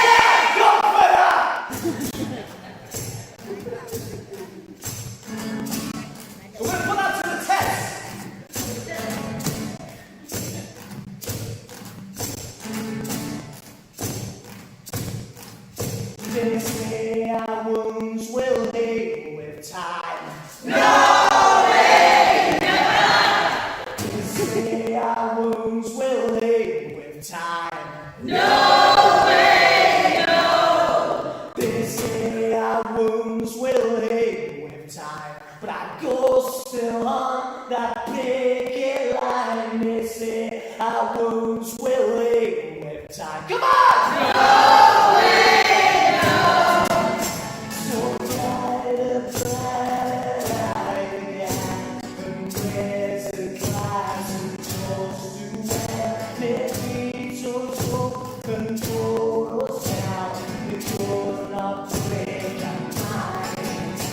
Yeah! God for that! So we're going to put that to the test. They say our wounds will heal with time. No! They say our wounds will heal with time. No way, no! They say our wounds will heal with time. But I go still on that picket line. They say our wounds will heal with time. Come on! No way, no! So light a planet again. And where's the glass and toast to where? Maybe total control us down. The door not break our minds.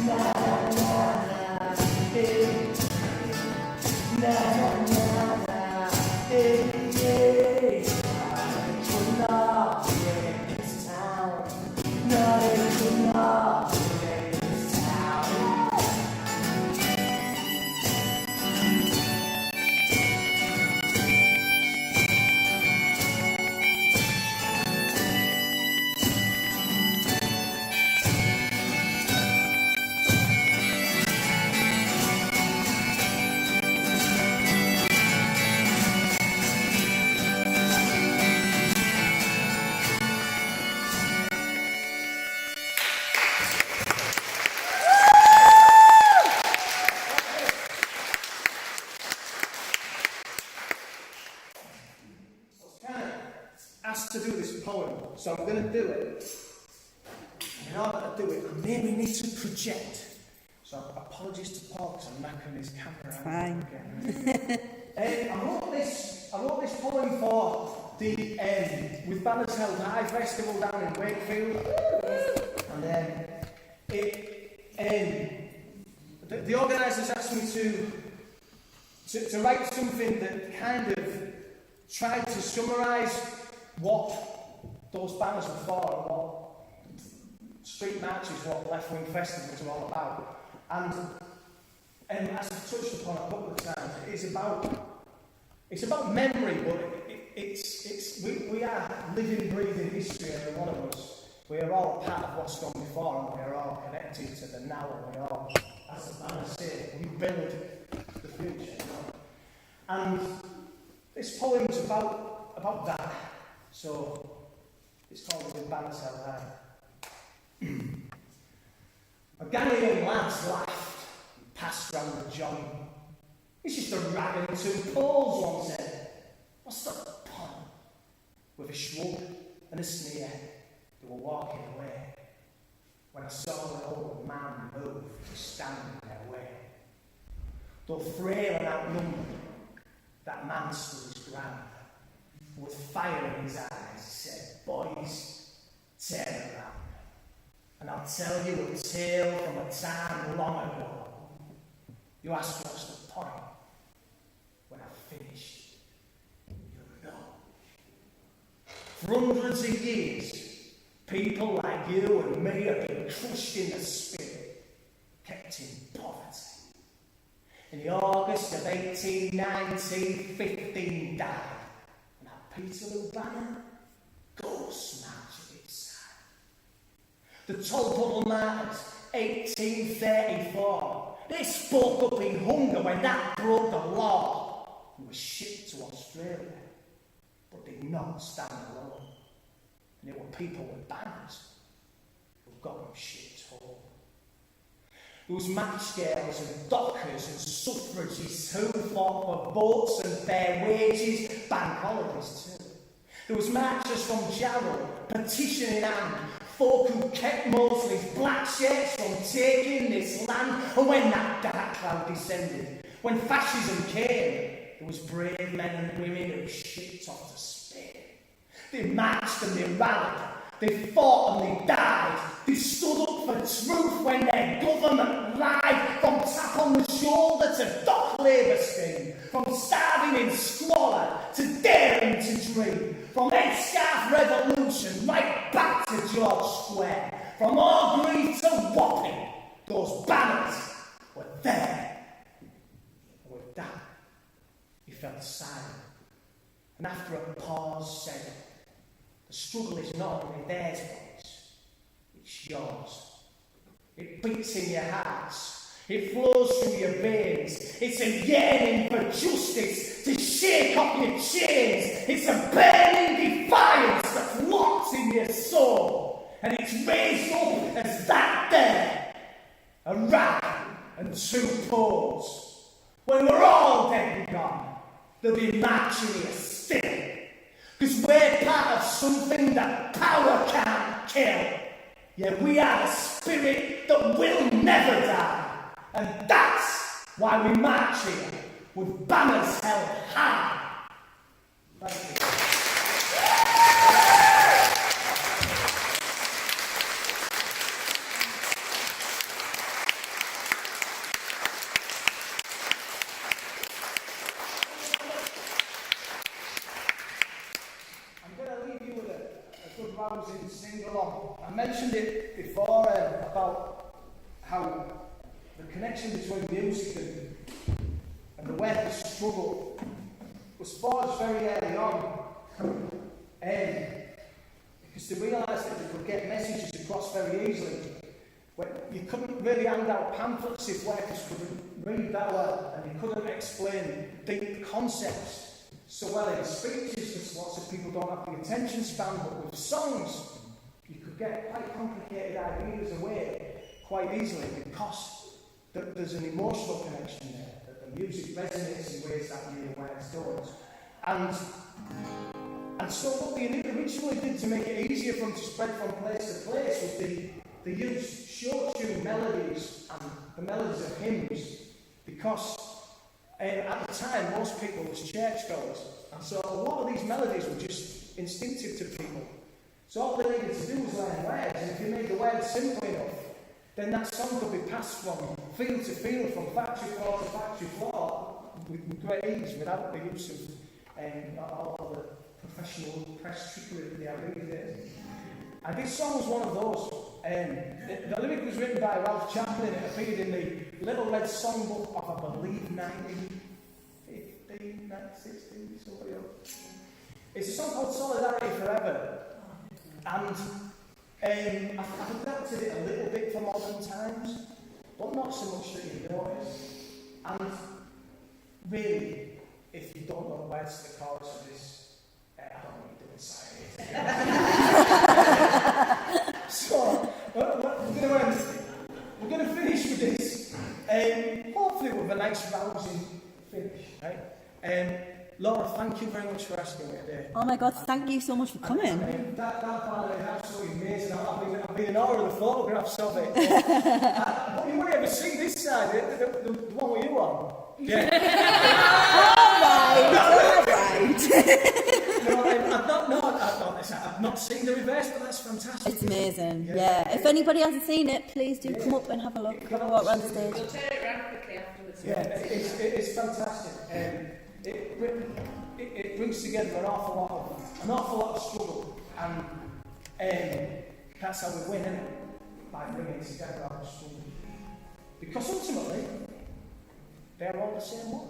Na na na, hey, na na na, hey, hey. I could not break this town. No, I could not break this town. Asked to do this poem, so I'm going to do it. In order to do it, I maybe need to project. So apologies to Paul because I'm knacking his camera. Fine. I wrote this poem for the With Banners Held High festival down in Wakefield, and the organisers asked me to write something that kind of tried to summarise what those banners were for and what street marches, what left-wing festivals are all about. And as I've touched upon a couple of times, it is about It's about memory, but we are living, breathing history, every one of us. We are all part of what's gone before, and we are all connected to the now, and we all, as the band say, we build the future. You know? And this poem's about that. So it's called The Banners Held High. A gang of young lads laughed and passed round the joint. It's just a rag and two poles, one said. What's the point? With a shrug and a sneer, they were walking away. When I saw the old man move to stand in their way. Though frail and outnumbered, that man stood his ground. With fire in his eyes, he said, boys, turn around. And I'll tell you a tale from a time long ago. You ask what's the point? When I've finished, you'll know. For hundreds of years, people like you and me have been crushed in the spirit, kept in poverty. In the August of 1819, 15 died. And our Peterloo banner, ghosts marching inside. The Tolpuddle Martyrs, 1834. They spoke up in hunger when that broke the law and were shipped to Australia. But did not stand alone. And there were people with banners who got them shipped home. There was match girls and dockers and suffragists who fought for votes and fair wages, bank holidays too. There was marchers from Jarrow, petition in hand, folk who kept Mosley's black shirts from taking this land. And when that dark cloud descended, when fascism came, there was brave men and women who shipped off to Spain. They marched and they rallied, they fought and they died. They stood up for truth when their government lied. From tap on the shoulder to dock labour scheme, from starving in squalor to daring to dream, from headscarf revolution right back to George Square, from Orgreave to Wapping, those banners were there. And with that, he felt silent, and after a pause said, the struggle is not only theirs, boys, it's yours. It beats in your hearts, it flows through your veins, it's a yearning for justice to shake off your chains, it's a burning defiance that's locked in your soul, and it's raised up as that there, a rag and two poles. When we're all dead and gone, they'll be marching here still. Because we're part of something that power can't kill. Yet we are the spirit that will never die. And that's why we march here with banners held high. Thank you. Sing-along. I mentioned it before about how the connection between music and the workers' struggle was forged very early on, because they realised that they could get messages across very easily. When you couldn't really hand out pamphlets if workers couldn't read that well, and you couldn't explain deep concepts so well in speeches, because lots of people don't have the attention span, but with songs, you could get quite complicated ideas away quite easily because there's an emotional connection there, that the music resonates in ways that your words don't. And so what they originally did to make it easier for them to spread from place to place was they used short tune melodies and the melodies of hymns, because at the time most people was churchgoers, and so a lot of these melodies were just instinctive to people. So all they needed to do was learn words, and if you made the words simple enough, then that song could be passed from field to field, from factory floor to factory floor, with great ease, without the use of all the professional press trickery that they have these days. And this song was one of those. The lyric was written by Ralph Chaplin. It appeared in the Little Red Songbook of, I believe, 1950. 15, 16, somebody else. It's a song called Solidarity Forever. And I've adapted it a little bit for modern times, but not so much that you notice. And really, if you don't know the words to the chorus of this, I don't know what you're doing, sorry. So, we're going to finish with this, hopefully with a nice rousing finish, right? Laura, thank you very much for asking me today. Oh my God, thank you so much for coming. That part is absolutely amazing. I've been in awe of the photographs of it. But you won't ever see this side, the one with you on. Yeah. I've not seen the reverse, but that's fantastic. It's amazing, yeah. If anybody hasn't seen it, please do come up and have a look. Have a walk around the stage. We'll turn it around quickly afterwards. Yeah, it's fantastic. It brings together an awful lot of struggle, and that's how we win, isn't it? By bringing together our struggle. Because ultimately, they're all the same one.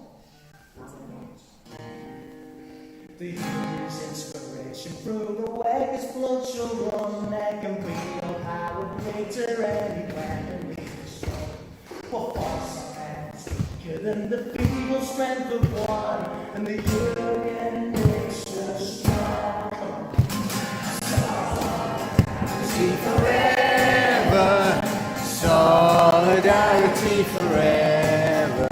The union's inspiration through the way this blood shall run. There can be no power greater anywhere than we strong. For force of hands weaker than the feeble strength of one, and the union makes us strong. Solidarity forever, solidarity forever,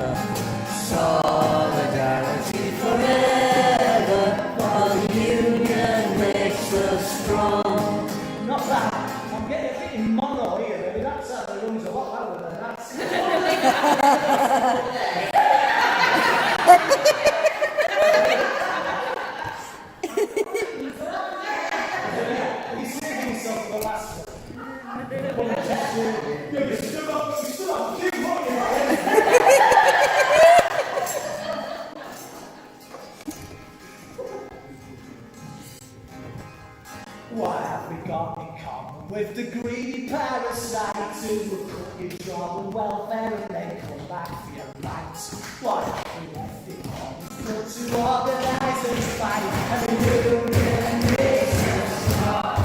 solidarity forever. The union makes us strong. Not that. I'm getting a bit in mono here, maybe that side of the room's a lot louder than that. He's saving himself for the last one. You still got two more. What have we got in common with the greedy parasites who will cut your job and welfare and then come back for your rights? What have we left in common but to organise and fight and the union makes us strong?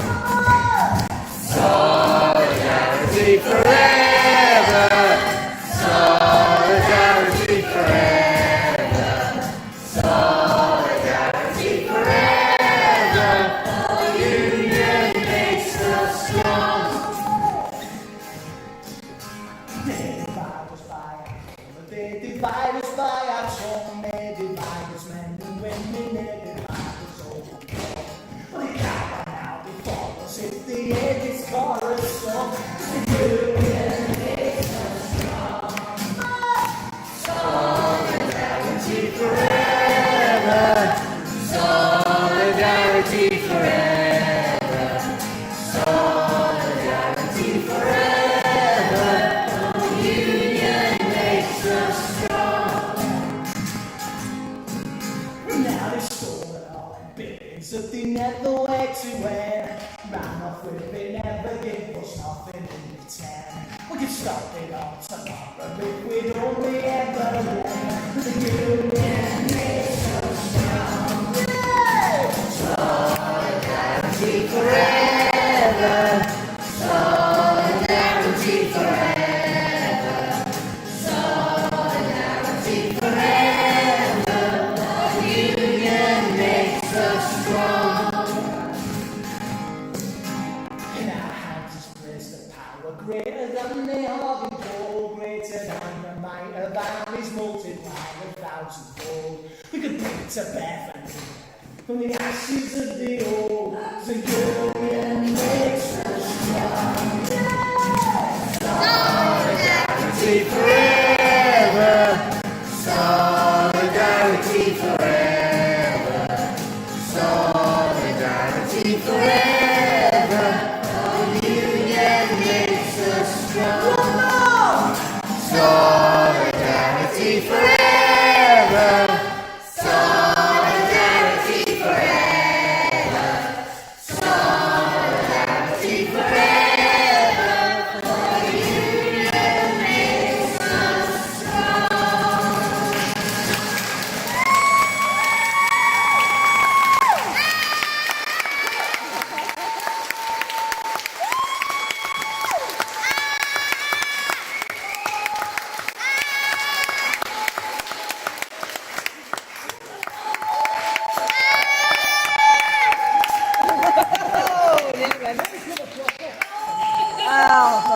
Solidarity forever, solidarity forever, solidarity forever. They divide us by our tone, they divide us men and women, they divide us all. But it can't run out before us if the end is chorus song. The union makes us strong. Solidarity forever, solidarity forever, solidarity forever. That they never way to win. Ran off with it, never give us nothing in return. We could stop it all tomorrow if we'd only ever learn. The union makes us strong. Solidarity forever, solidarity forever, solidarity forever. The union makes us strong. In our hands is placed the power greater than the hardy gold, greater than the might of armies multiplied 1,000-fold. We could bring it to bear from the ashes of the old. The union makes us strong. Solidarity forever, solidarity forever, solidarity forever. The union makes us strong. Solidarity forever, solidarity forever, solidarity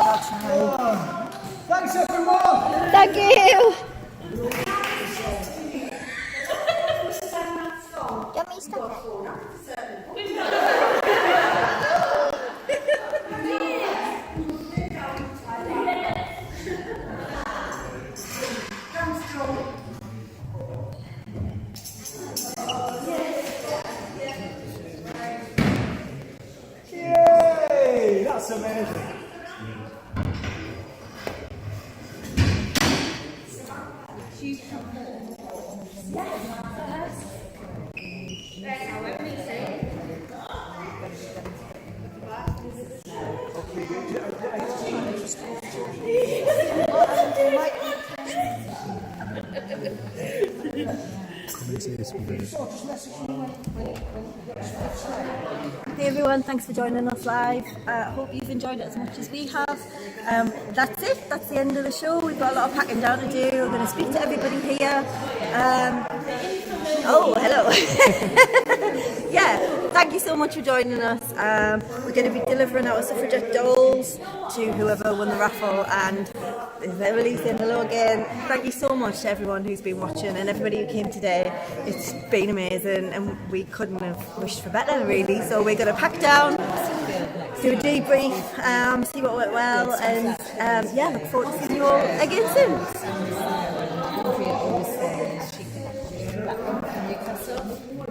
Thanks everyone! Thank you. Let me stop it. Yay! That's amazing. Hey everyone, thanks for joining us live. Hope you've enjoyed it as much as we have. That's it, that's the end of the show. We've got a lot of packing down to do. We're going to speak to everybody here. Oh, hello. Yeah, thank you so much for joining us. We're going to be delivering our suffragette dolls to whoever won the raffle, and Emily saying hello again. Thank you so much to everyone who's been watching and everybody who came today. It's been amazing and we couldn't have wished for better really. So we're going to pack down, do a debrief, see what went well, and yeah, look forward to seeing you all again soon.